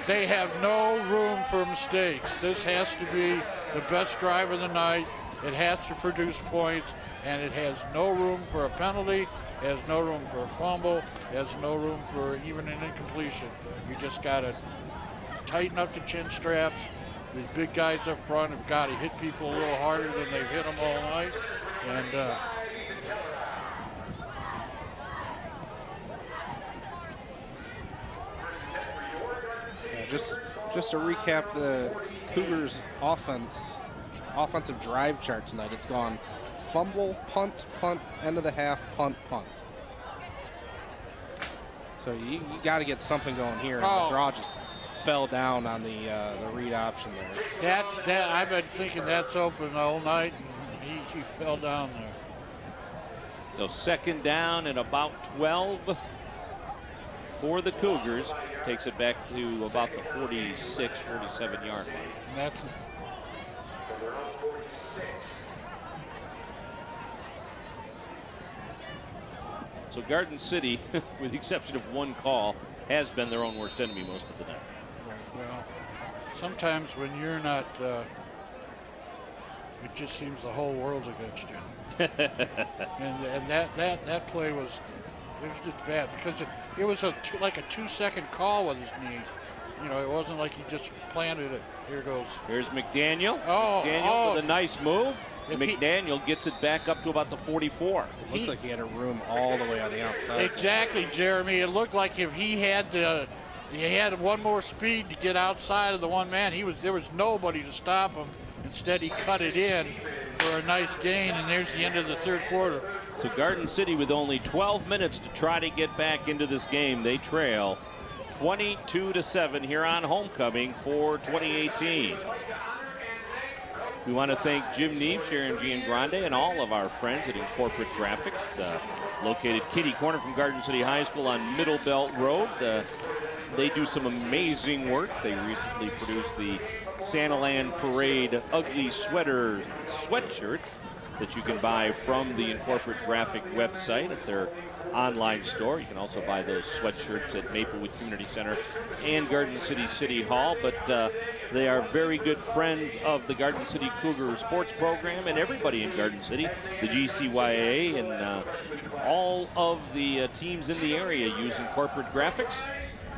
they have no room for mistakes. This has to be the best drive of the night. It has to produce points, and it has no room for a penalty. It has no room for a fumble. It has no room for even an incompletion. You just got to tighten up the chin straps. These big guys up front have got to hit people a little harder than they've hit them all night. And just to recap the Cougars' offensive drive chart tonight, it's gone fumble, punt, end of the half, punt. So you got to get something going here. And McGraw just fell down on the read option there. That I've been thinking that's open all night, and he fell down there. So second down and about 12 for the Cougars. Takes it back to about the 46, 47 yard line. And that's So Garden City, with the exception of one call, has been their own worst enemy most of the night. well. Sometimes when you're not, it just seems the whole world's against you. and that play was just bad because it was like a 2-second call with his knee. You know, it wasn't like he just planted it. Here goes. Here's McDaniel. Oh, McDaniel with a nice move. If McDaniel gets it back up to about the 44. It looks like he had a room all the way on the outside. Exactly, Jeremy. It looked like if he had one more speed to get outside of the one man, there was nobody to stop him. Instead, he cut it in for a nice gain, and there's the end of the third quarter. So Garden City, with only 12 minutes to try to get back into this game, they trail 22-7 here on homecoming for 2018. We want to thank Jim Neve, Sharon Giangrande, and all of our friends at Incorporate Graphics, located kitty corner from Garden City High School on Middle Belt Road. They do some amazing work. They recently produced the Santaland Parade ugly sweatshirts that you can buy from the Incorporate Graphic website at their online store. You can also buy those sweatshirts at Maplewood Community Center and Garden City City Hall, but they are very good friends of the Garden City Cougar sports program and everybody in Garden City, the GCYA, and all of the teams in the area use Incorporate Graphics.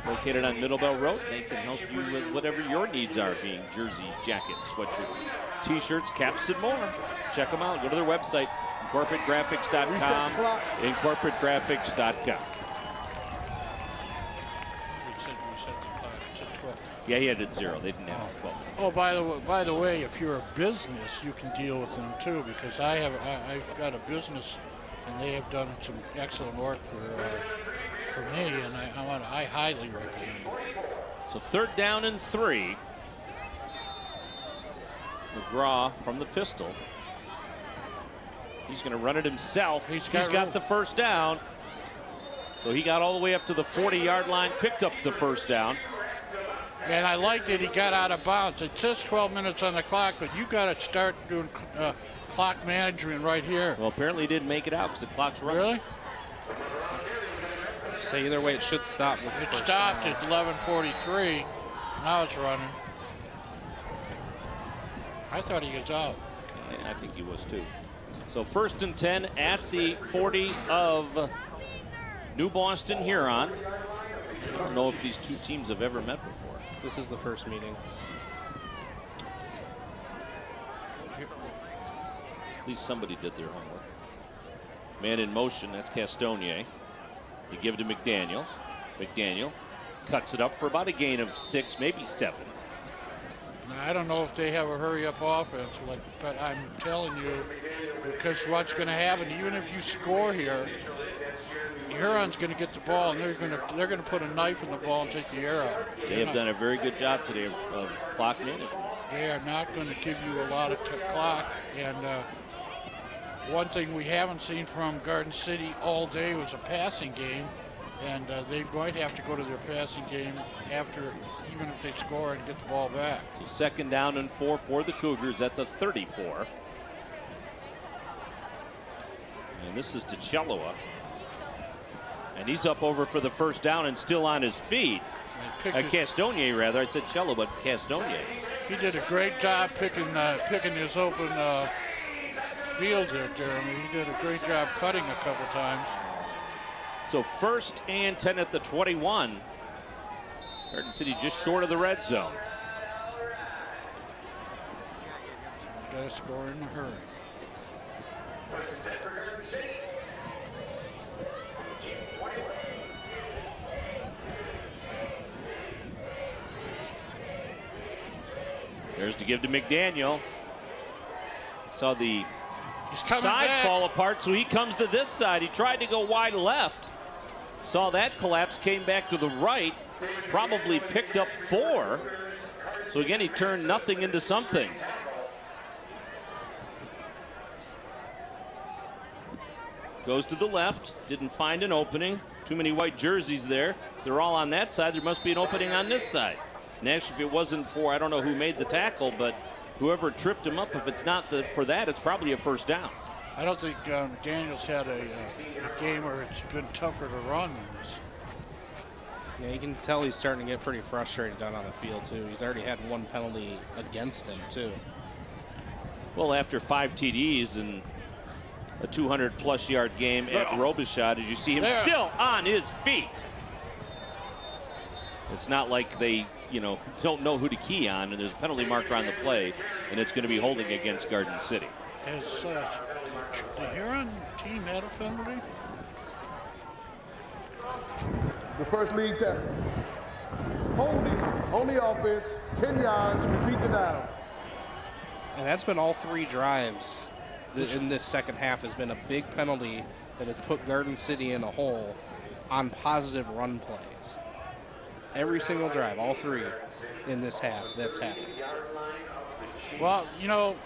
Located on Middlebelt Road, they can help you with whatever your needs are, being jerseys, jackets, sweatshirts, t-shirts, caps, and more. Check them out. Go to their website, incorporategraphics.com, incorporategraphics.com. We said the clock. It's at 12. Yeah, he had it 0. They didn't have 12 minutes. Oh, by the way, if you're a business, you can deal with them too, because I've got a business, and they have done some excellent work for me, and I highly recommend it. So third down and 3. McGraw from the pistol. He's going to run it himself. He's got the first down. So he got all the way up to the 40-yard line, picked up the first down. And I liked it. He got out of bounds. It says 12 minutes on the clock, but you got to start doing clock management right here. Well, apparently he didn't make it out because the clock's running. Really? So either way, it should stop. It stopped at 11:43. Now it's running. I thought he was out. I think he was too. So first and 10 at the 40 of New Boston Huron. I don't know if these two teams have ever met before. This is the first meeting. At least somebody did their homework. Man in motion, that's Castonier. You give it to McDaniel. McDaniel cuts it up for about a gain of 6, maybe 7. Now, I don't know if they have a hurry-up offense, but I'm telling you, because what's going to happen, even if you score here, Huron's going to get the ball, and they're going to put a knife in the ball and take the air out. They have done a very good job today of clock management. They are not going to give you a lot of clock, and one thing we haven't seen from Garden City all day was a passing game, and they might have to go to their passing game after, even if they score and get the ball back. So second down and 4 for the Cougars at the 34. And this is to Chelloa. And he's up over for the first down and still on his feet. Castonier, rather. I said Cello, but Castonier. He did a great job picking his open field there, Jeremy. He did a great job cutting a couple times. So first and 10 at the 21. Garden City just short of the red zone. Got to score in a hurry. There's to give to McDaniel. Saw the He's coming side back. fall apart, so he comes to this side. He tried to go wide left. Saw that collapse, came back to the right, probably picked up 4. So again, he turned nothing into something. Goes to the left, didn't find an opening. Too many white jerseys there. They're all on that side. There must be an opening on this side. And actually, if it wasn't for, I don't know who made the tackle, but whoever tripped him up, if it's not for that, it's probably a first down. I don't think Daniels had a game where it's been tougher to run than this. Yeah, you can tell he's starting to get pretty frustrated down on the field, too. He's already had 1 penalty against him, too. Well, after 5 TDs and a 200-plus yard game at Robichaud, as you see him still on his feet. It's not like they, don't know who to key on, and there's a penalty marker on the play, and it's going to be holding against Garden City. Has the Huron team had a penalty? The first league tackle. Holding on the offense, 10 yards, repeat the down. And that's been all 3 drives in this second half. Has been a big penalty that has put Garden City in a hole on positive run plays. Every single drive, all 3 in this half, that's happened. Well,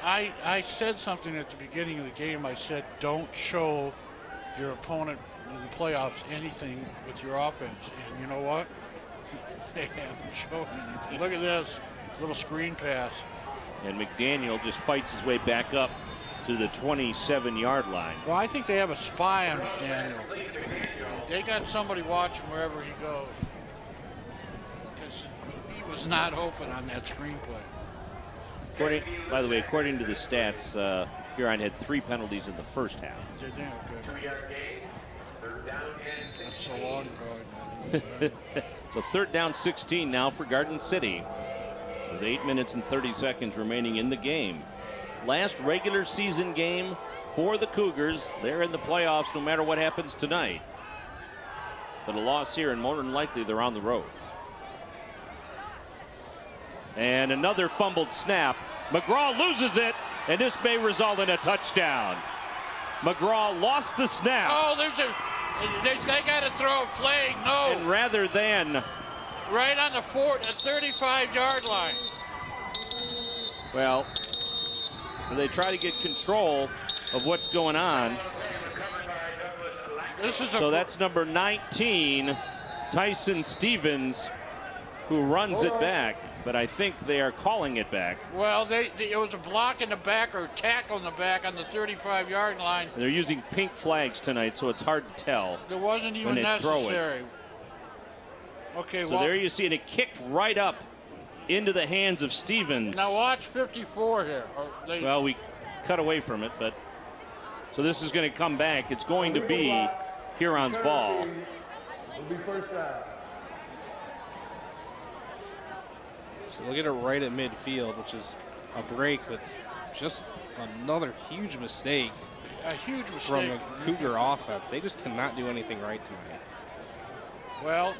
I said something at the beginning of the game. I said, don't show your opponent in the playoffs anything with your offense. And you know what? They haven't shown anything. Look at this little screen pass. And McDaniel just fights his way back up to the 27-yard line. Well, I think they have a spy on McDaniel. They got somebody watching wherever he goes. Because he was not open on that screenplay. By the way, according to the stats, Huron had 3 penalties in the first half. Did they? Okay. That's so long ago. So 3rd down 16 now for Garden City, with 8 minutes and 30 seconds remaining in the game. Last regular season game for the Cougars. They're in the playoffs no matter what happens tonight. But a loss here, and more than likely they're on the road. And another fumbled snap. McGraw loses it, and this may result in a touchdown. McGraw lost the snap. Oh, they got to throw a flag. No. And rather than right on the 35-yard line. Well, they try to get control of what's going on. So that's number 19, Tyson Stevens, who runs it back. But I think they are calling it back. Well, it was a block in the back or tackle in the back on the 35-yard line. They're using pink flags tonight, so it's hard to tell. It wasn't even necessary. Okay, so there you see it. It kicked right up into the hands of Stevens. Now watch 54 here. Well, we cut away from it, but so this is going to come back. It's going to be Huron's ball. It'll be first down. So look at it right at midfield, which is a break, but just another huge mistake. A huge mistake from the Cougar offense. They just cannot do anything right tonight. Well,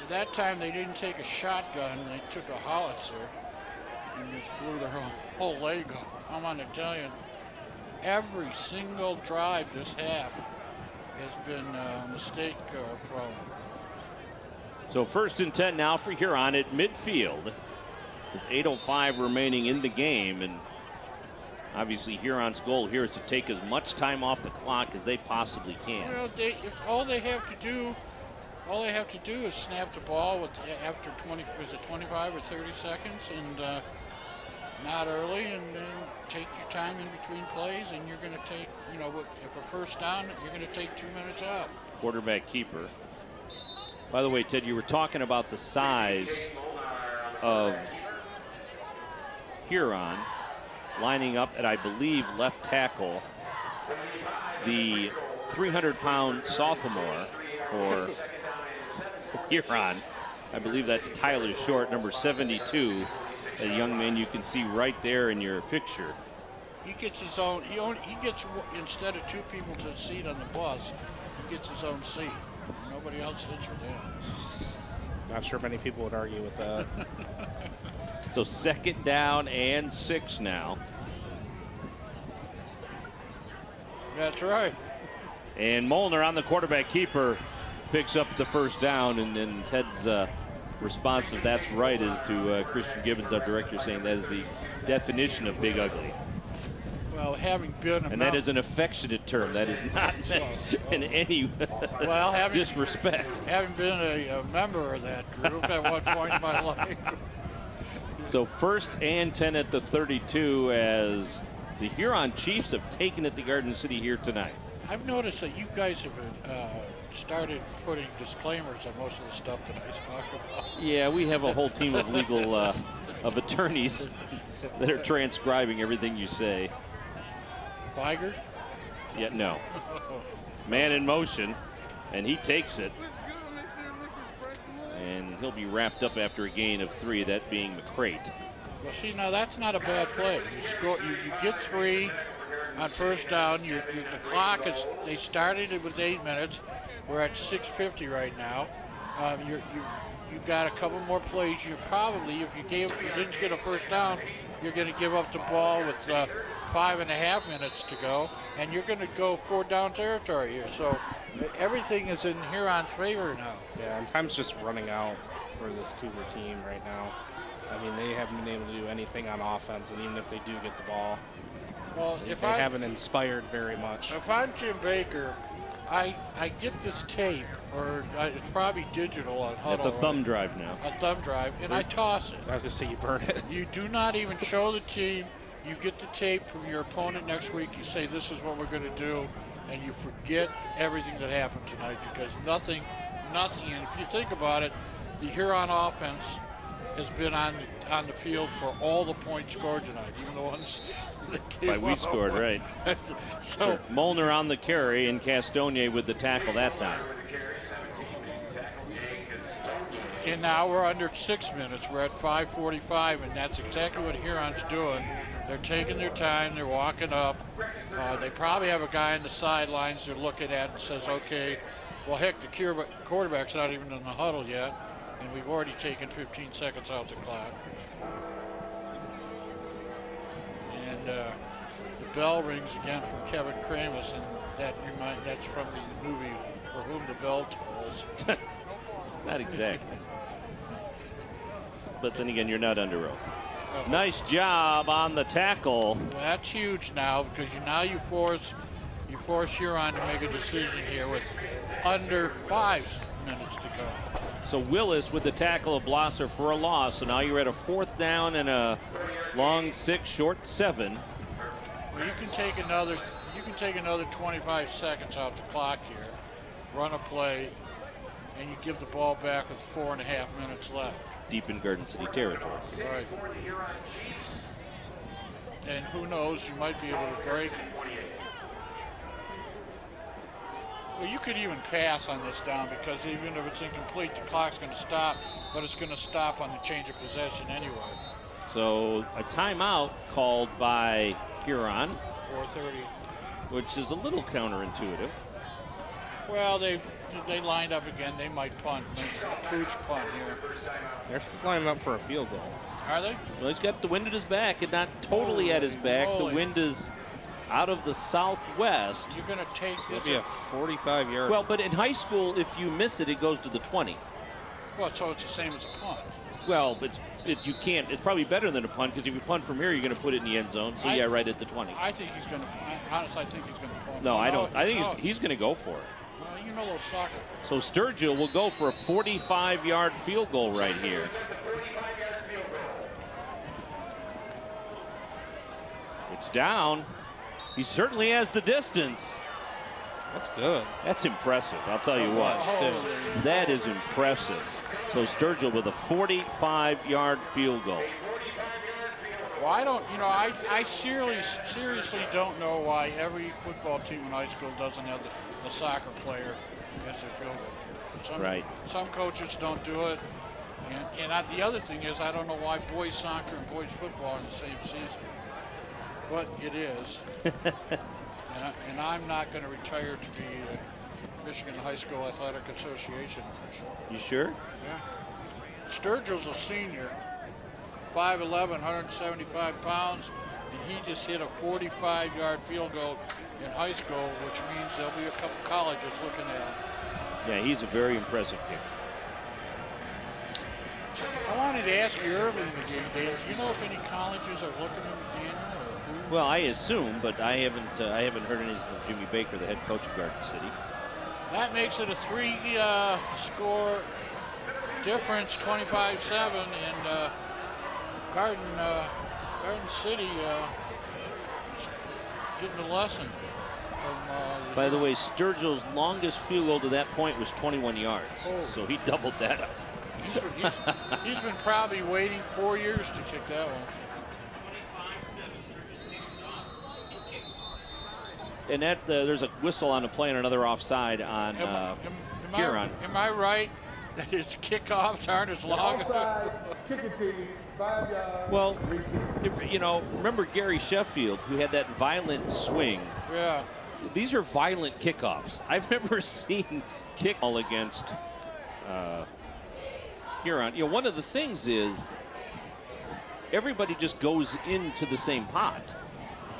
that time they didn't take a shotgun. They took a howitzer and just blew their whole leg off. I'm on to tell you, every single drive this half has been mistake prone. So 1st and 10 now for Huron at midfield, with 8:05 remaining in the game. And obviously Huron's goal here is to take as much time off the clock as they possibly can. Well, all they have to do is snap the ball after 25 or 30 seconds, and not early, and then take your time in between plays, and you're going to take, if a first down, you're going to take 2 minutes out. Quarterback keeper. By the way, Ted, you were talking about the size of Huron lining up at, I believe, left tackle. The 300-pound sophomore for Huron, I believe that's Tyler Short, number 72, a young man you can see right there in your picture. He gets his own. He gets, instead of 2 people to a seat on the bus, he gets his own seat. Nobody else sits with him. Not sure many people would argue with that. So 2nd down and 6 now. That's right. And Molnar on the quarterback keeper picks up the first down, and then Ted's response of "that's right" is to Christian Gibbons, our director, saying that is the definition of big ugly. Well, having been a And that is an affectionate term. That is not meant in any disrespect. Having been a member of that group at one point in my life. So 1st and 10 at the 32 as the Huron Chiefs have taken it to Garden City here tonight. I've noticed that you guys have started putting disclaimers on most of the stuff that I talk about. Yeah, we have a whole team of legal of attorneys that are transcribing everything you say. Biger? Yeah, no. Man in motion, and he takes it. And he'll be wrapped up after a gain of 3, that being McCrate. Well, see, now that's not a bad play. You score, you get 3 on first down. The clock is, they started it with 8 minutes. We're at 6:50 right now. You got a couple more plays. You probably, if you didn't get a first down, you're going to give up the ball with 5.5 minutes to go, and you're going to go 4-down territory here. So everything is in Huron's favor now. Yeah, and time's just running out for this Cougar team right now. I mean, they haven't been able to do anything on offense, and even if they do get the ball, well, they haven't inspired very much. If I'm Jim Baker, I get this tape, or it's probably digital on Huddle. That's a thumb drive now. A thumb drive, and I toss it. I was just say you burn it. You do not even show the team. You get the tape from your opponent next week. You say, this is what we're going to do, and you forget everything that happened tonight, because nothing, and if you think about it, the Huron offense has been on the field for all the points scored tonight, even the ones that came we scored, right. So Molnar on the carry, and Castogne with the tackle that time. And now we're under 6 minutes. We're at 5:45, and that's exactly what Huron's doing. They're taking their time. They're walking up. They probably have a guy on the sidelines they're looking at and says, okay, well, heck, the quarterback's not even in the huddle yet, and we've already taken 15 seconds out the clock. And the bell rings again from Kevin Kramus, and that's from the movie For Whom the Bell Tolls. Not exactly. But then again, you're not under oath. Nice job on the tackle. Well, that's huge now, because you force Huron to make a decision here with under 5 minutes to go. So Willis with the tackle of Blosser for a loss. So now you're at a 4th down and a long 6, short 7. Well, you can take another 25 seconds off the clock here, run a play, and you give the ball back with 4.5 minutes left. Deep in Garden City territory. Right. And who knows, you might be able to break it. Well, you could even pass on this down, because even if it's incomplete, the clock's going to stop, but it's going to stop on the change of possession anyway. So a timeout called by Huron. 4:30. Which is a little counterintuitive. Well, they lined up again. They might punt. Pooch punt here. They're lining up for a field goal. Are they? Well, he's got the wind at his back, and not totally at his back. Holy. The wind is out of the southwest. You're going to take It'll this. be a 45-yard. Well, but in high school, if you miss it, it goes to the 20. Well, so it's the same as a punt. Well, you can't. It's probably better than a punt, because if you punt from here, you're going to put it in the end zone. So yeah, right at the 20. I think he's going to. Honestly, I think he's going to punt. No, I don't. I think he's going to go for it. Well, you know those soccer. So Sturgill will go for a 45-yard field goal right here. It's down. He certainly has the distance. That's good. That's impressive. I'll tell you what. That is impressive. So Sturgill with a 45-yard field goal. Well, I seriously don't know why every football team in high school doesn't have the soccer player as their field goal kicker. Some coaches don't do it. And the other thing is, I don't know why boys soccer and boys football are in the same season. But it is. and I'm not going to retire to be a Michigan High School Athletic Association official. You sure? Yeah. Sturgill's a senior, 5'11", 175 pounds, and he just hit a 45-yard field goal in high school, which means there'll be a couple colleges looking at him. Yeah, he's a very impressive kicker. I wanted to ask you early in the game, Dave. Do you know if any colleges are looking at Daniel or who? Well, I assume, but I haven't heard anything from Jimmy Baker, the head coach of Garden City. That makes it a 3-score difference, 25-7, and Garden City getting a lesson from. By the way, Sturgill's longest field goal to that point was 21 yards, so he doubled that up. He's been probably waiting 4 years to kick that one. And that there's a whistle on the play and another offside on Huron. Am I right that his kickoffs aren't as long? Offside, kicking team, 5 yards. Well, remember Gary Sheffield, who had that violent swing? Yeah. These are violent kickoffs. I've never seen kick all against Huron. One of the things is everybody just goes into the same pot.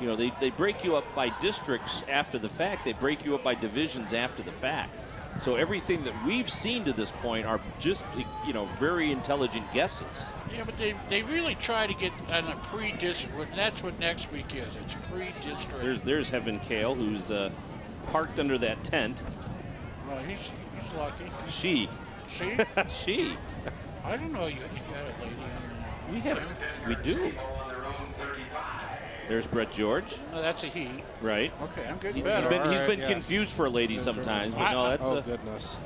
They break you up by districts after the fact. They break you up by divisions after the fact. So everything that we've seen to this point are just, very intelligent guesses. Yeah, but they really try to get on a pre-district, and that's what next week is. It's pre-district. There's Heaven Kale, who's parked under that tent. Well, he's lucky. She. She. I don't know. You got a lady on there. We do. There's Brett George. No, that's a he. Right. Okay, I'm getting He's better. been confused for a lady sometimes, but no, that's Oh, goodness.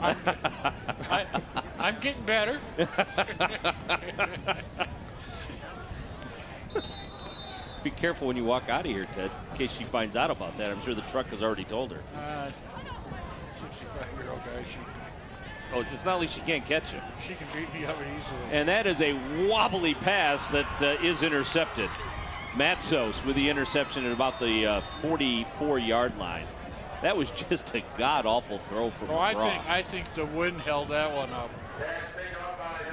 I'm getting better. Be careful when you walk out of here, Ted, in case she finds out about that. I'm sure the truck has already told her. 65-year-old guy. It's not like she can't catch him. She can beat me up easily. And that is a wobbly pass that is intercepted. Matsos with the interception at about the 44-yard line. That was just a god-awful throw from McGraw. I think the wind held that one up.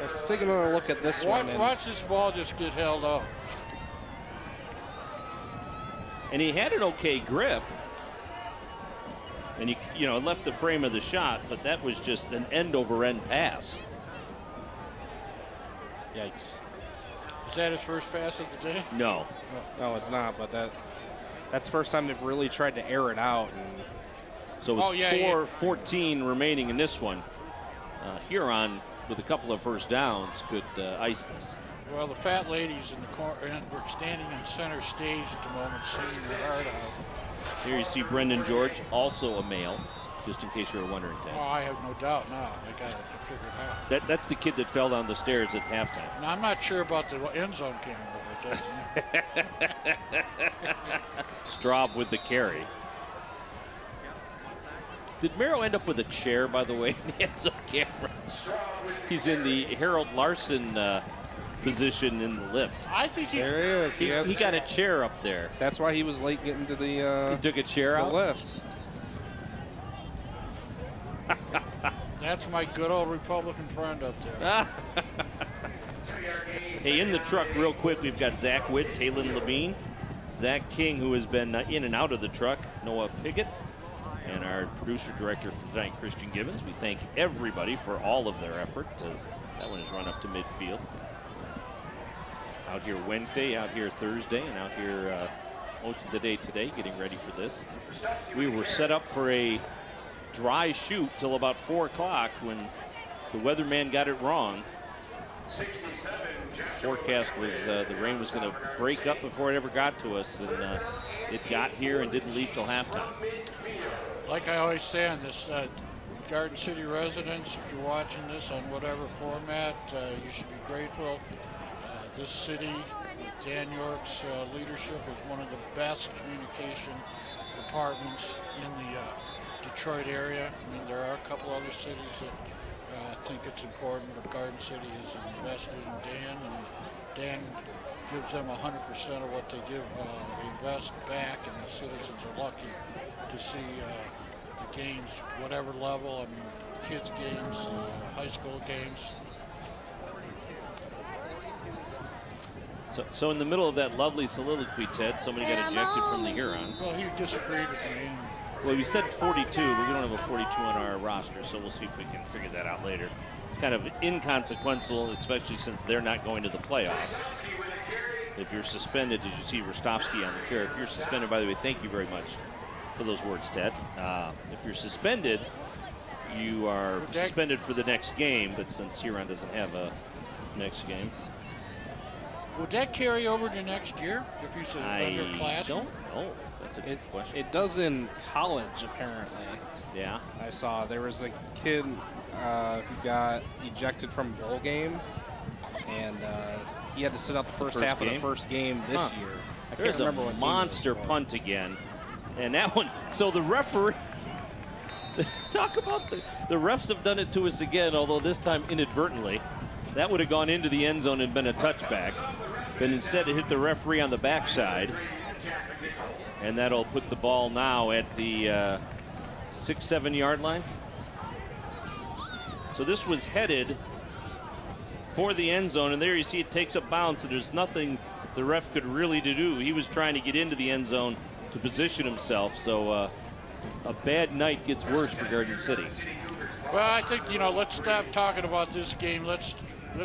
Let's take another look at this one. Watch this ball just get held up. And he had an okay grip. And it left the frame of the shot, but that was just an end-over-end pass. Yikes. Is that his first pass of the day? No. No, it's not, but that's the first time they've really tried to air it out. So with 4:14 remaining in this one, Huron, with a couple of first downs, could ice this. Well, the fat ladies in the corner, we're standing in center stage at the moment, singing their heart out. Here you see Brendan George, also a male, just in case you were wondering, Ted. Oh, I have no doubt now. I got it figured out. That's the kid that fell down the stairs at halftime. Now, I'm not sure about the end zone camera, but Straub with the carry. Did Merrill end up with a chair, by the way, in the end zone camera? He's in the Harold Larson position in the lift. I think there he is. He got a chair up there. That's why he was late getting to the. He took a chair out. Lift. That's my good old Republican friend up there. Hey, in the truck, real quick, we've got Zach Witt, Kaylin Levine, Zach King, who has been in and out of the truck, Noah Piggott, and our producer director for tonight, Christian Gibbons. We thank everybody for all of their effort as that one is run up to midfield. Out here Wednesday, out here Thursday, and out here most of the day today getting ready for this. We were set up for a dry shoot till about 4 o'clock when the weatherman got it wrong. Forecast was the rain was going to break up before it ever got to us, and it got here and didn't leave till halftime. Like I always say on this, Garden City residents, if you're watching this on whatever format, you should be grateful. This city, Dan York's leadership, is one of the best communication departments in the Detroit area. I mean, there are a couple other cities that think it's important, but Garden City has invested in Dan, and Dan gives them 100% of what they invest back, and the citizens are lucky to see the games, whatever level. I mean, kids games, high school games. So in the middle of that lovely soliloquy, Ted, somebody got ejected from the Hurons. Well, he disagreed with me. Well, we said 42, but we don't have a 42 on our roster, so we'll see if we can figure that out later. It's kind of inconsequential, especially since they're not going to the playoffs. If you're suspended, did you see Rostovsky on the carry? If you're suspended, by the way, thank you very much for those words, Ted. If you're suspended, you are suspended for the next game, but since Huron doesn't have a next game. Would that carry over to next year if he's underclassman? I don't know. That's a good question. It does in college, apparently. Yeah. I saw there was a kid who got ejected from a bowl game, and he had to sit out the first half of the first game this year. I can't remember what team it was monster for. punt again. And that one, so the referee, talk about the refs have done it to us again, although this time inadvertently. That would have gone into the end zone and been a touchback. But instead it hit the referee on the backside. And that'll put the ball now at the 6-7 yard line. So this was headed for the end zone, and there you see it takes a bounce, and there's nothing the ref could really do. He was trying to get into the end zone to position himself, so a bad night gets worse for Garden City. Well, I think, let's stop talking about this game. Let's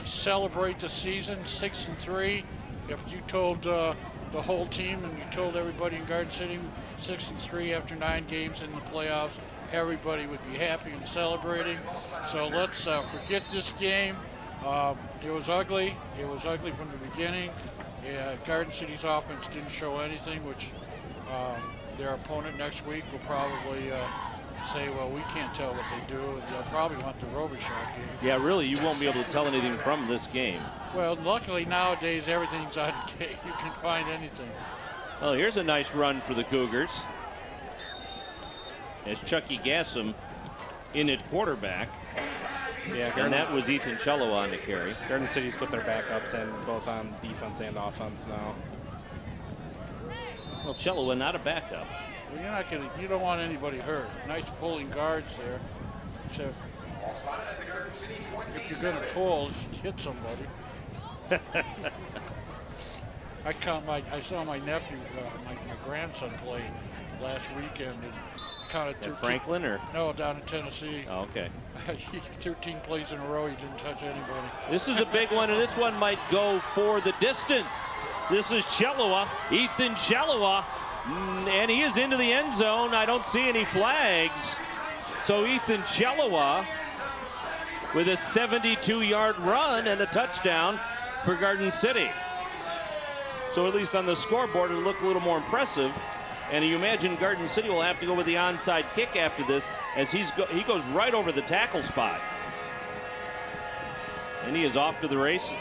celebrate the season, 6-3. If you told the whole team and you told everybody in Garden City 6-3 after 9 games in the playoffs, everybody would be happy and celebrating. So let's forget this game. It was ugly. It was ugly from the beginning. Garden City's offense didn't show anything, which their opponent next week will probably say, well, we can't tell what they do. They'll probably want the Robichaud game. Yeah, really, you won't be able to tell anything from this game. Well, luckily nowadays everything's on tape. You can find anything. Well, here's a nice run for the Cougars. As Chucky Gassam in at quarterback. Yeah, And that was Ethan Cello on the carry. Garden City's put their backups in both on defense and offense now. Well, Cello not a backup. Well, you don't want anybody hurt. Nice pulling guards there. So if you're going to pull, just hit somebody. I saw my nephew, my grandson play last weekend, and counted 13. At Franklin or? No, down in Tennessee. Oh, okay. 13 plays in a row, he didn't touch anybody. This is a big one, and this one might go for the distance. This is Chellowa, Ethan Chellowa, and he is into the end zone. I don't see any flags. So Ethan Chellowa with a 72-yard run and a touchdown for Garden City. So at least on the scoreboard, it looked a little more impressive. And you imagine Garden City will have to go with the onside kick after this, as he goes right over the tackle spot. And he is off to the races.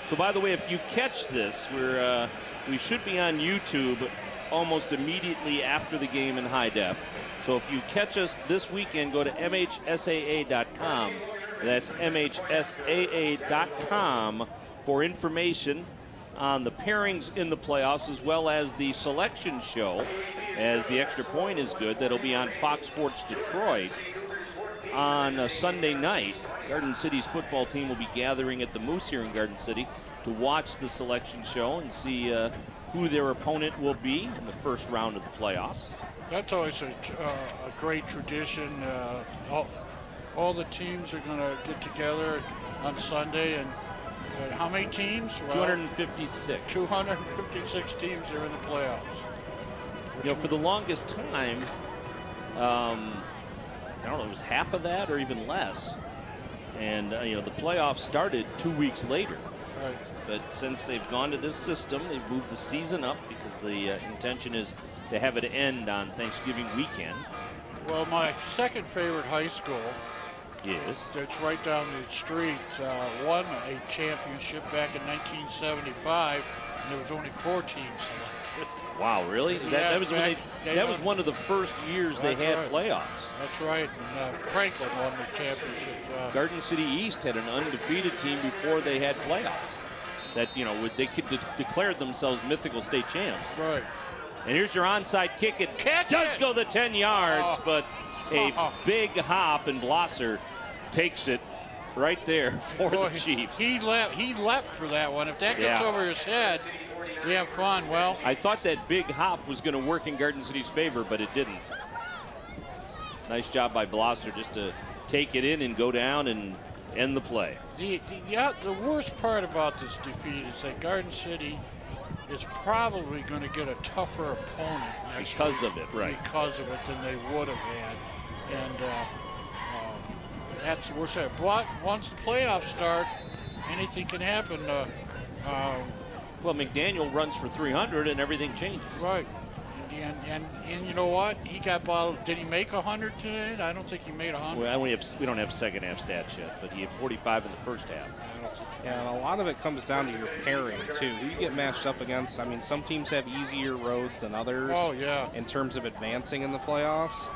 So by the way, if you catch this, we should be on YouTube almost immediately after the game in high def. So if you catch us this weekend, go to MHSAA.com. That's MHSAA.com for information on the pairings in the playoffs, as well as the selection show, as the extra point is good. That'll be on Fox Sports Detroit on a Sunday night. Garden City's football team will be gathering at the Moose here in Garden City to watch the selection show and see who their opponent will be in the first round of the playoffs. That's always a great tradition. All the teams are going to get together on Sunday, and how many teams? Well, 256. 256 teams are in the playoffs. For the longest time, I don't know, it was half of that or even less. And, the playoffs started 2 weeks later. Right. But since they've gone to this system, they've moved the season up because the intention is to have it end on Thanksgiving weekend. Well, my second favorite high school, Yes. that's right down the street, won a championship back in 1975, and there was only 4 teams selected. Wow, really? Yeah, that was when that was one of the first years they had right. playoffs. That's right, and Franklin won the championship. Garden City East had an undefeated team before they had playoffs. That, they could declared themselves mythical state champs. Right. And here's your onside kick. It Catch does it! go the 10 yards, Oh. but a big hop, and Blosser takes it right there for Boy, the Chiefs. He leapt for that one. If that gets Yeah. over his head, we have fun. Well, I thought that big hop was going to work in Garden City's favor, but it didn't. Nice job by Blosser just to take it in and go down and end the play. the worst part about this defeat is that Garden City is probably going to get a tougher opponent next Because week of it, right. because of it than they would have had. And that's the worst part. But once the playoffs start, anything can happen. Well, McDaniel runs for 300 and everything changes. Right. And you know what? He got bottled. Did he make 100 tonight? I don't think he made 100. Well, we don't have second half stats yet, but he had 45 in the first half. I don't think Yeah, and a lot of it comes down to your pairing, too. Who you get matched up against. I mean, some teams have easier roads than others Oh, yeah. in terms of advancing in the playoffs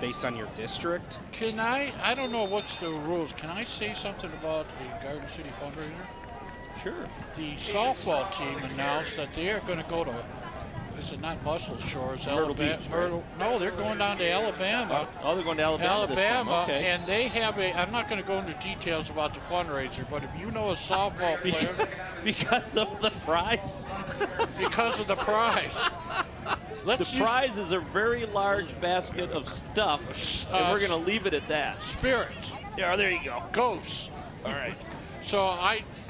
based on your district. Can I don't know what's the rules. Can I say something about the Garden City fundraiser? Sure. The softball team announced that they are going to go to, is it not Muscle Shores, Myrtle Alabama? Beach, right? No, they're going down to Alabama. Oh, they're going to Alabama this time. Okay. And they have I'm not going to go into details about the fundraiser, but if you know a softball player, Because of the prize? because of the prize. The prize is a very large basket of stuff, and we're going to leave it at that. Spirits, Yeah, there you go. goats. All right.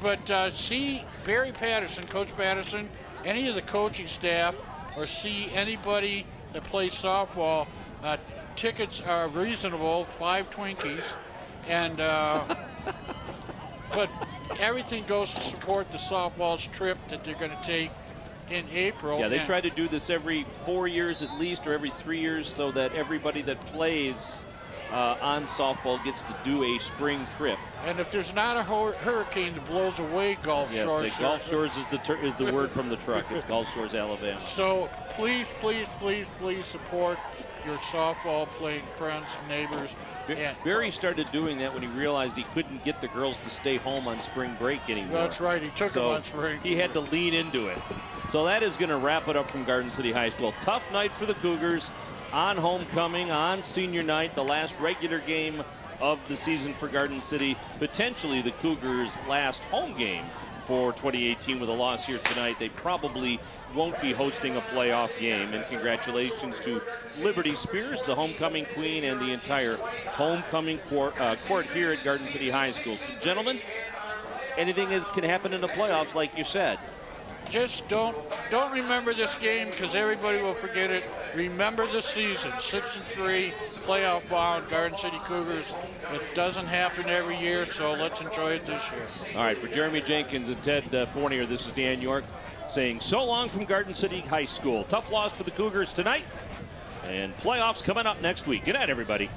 But see Barry Patterson, Coach Patterson, any of the coaching staff, or see anybody that plays softball, tickets are reasonable, 5 Twinkies, and but everything goes to support the softball's trip that they're going to take in April. Yeah, they And- try to do this every 4 years at least, or every 3 years, so that everybody that plays on softball gets to do a spring trip. And if there's not a hurricane that blows away Gulf Yes, Shores, Gulf Shores is the word from the truck. It's Gulf Shores, Alabama. So please support your softball playing friends, neighbors. And Barry started doing that when he realized he couldn't get the girls to stay home on spring break anymore. that's right. He took them So on spring. he had to lean into it. So that is going to wrap it up from Garden City High School. Tough night for the Cougars on homecoming, on senior night, the last regular game of the season for Garden City. Potentially the Cougars' last home game for 2018 with a loss here tonight. They probably won't be hosting a playoff game. And congratulations to Liberty Spears, the homecoming queen, and the entire homecoming court here at Garden City High School. So, gentlemen, anything can happen in the playoffs, like you said. Just don't remember this game because everybody will forget it. Remember the season, 6-3, playoff bound, Garden City Cougars. It doesn't happen every year, so let's enjoy it this year. All right, for Jeremy Jenkins and Ted Fournier, this is Dan York saying so long from Garden City High School. Tough loss for the Cougars tonight, and playoffs coming up next week. Good night, everybody.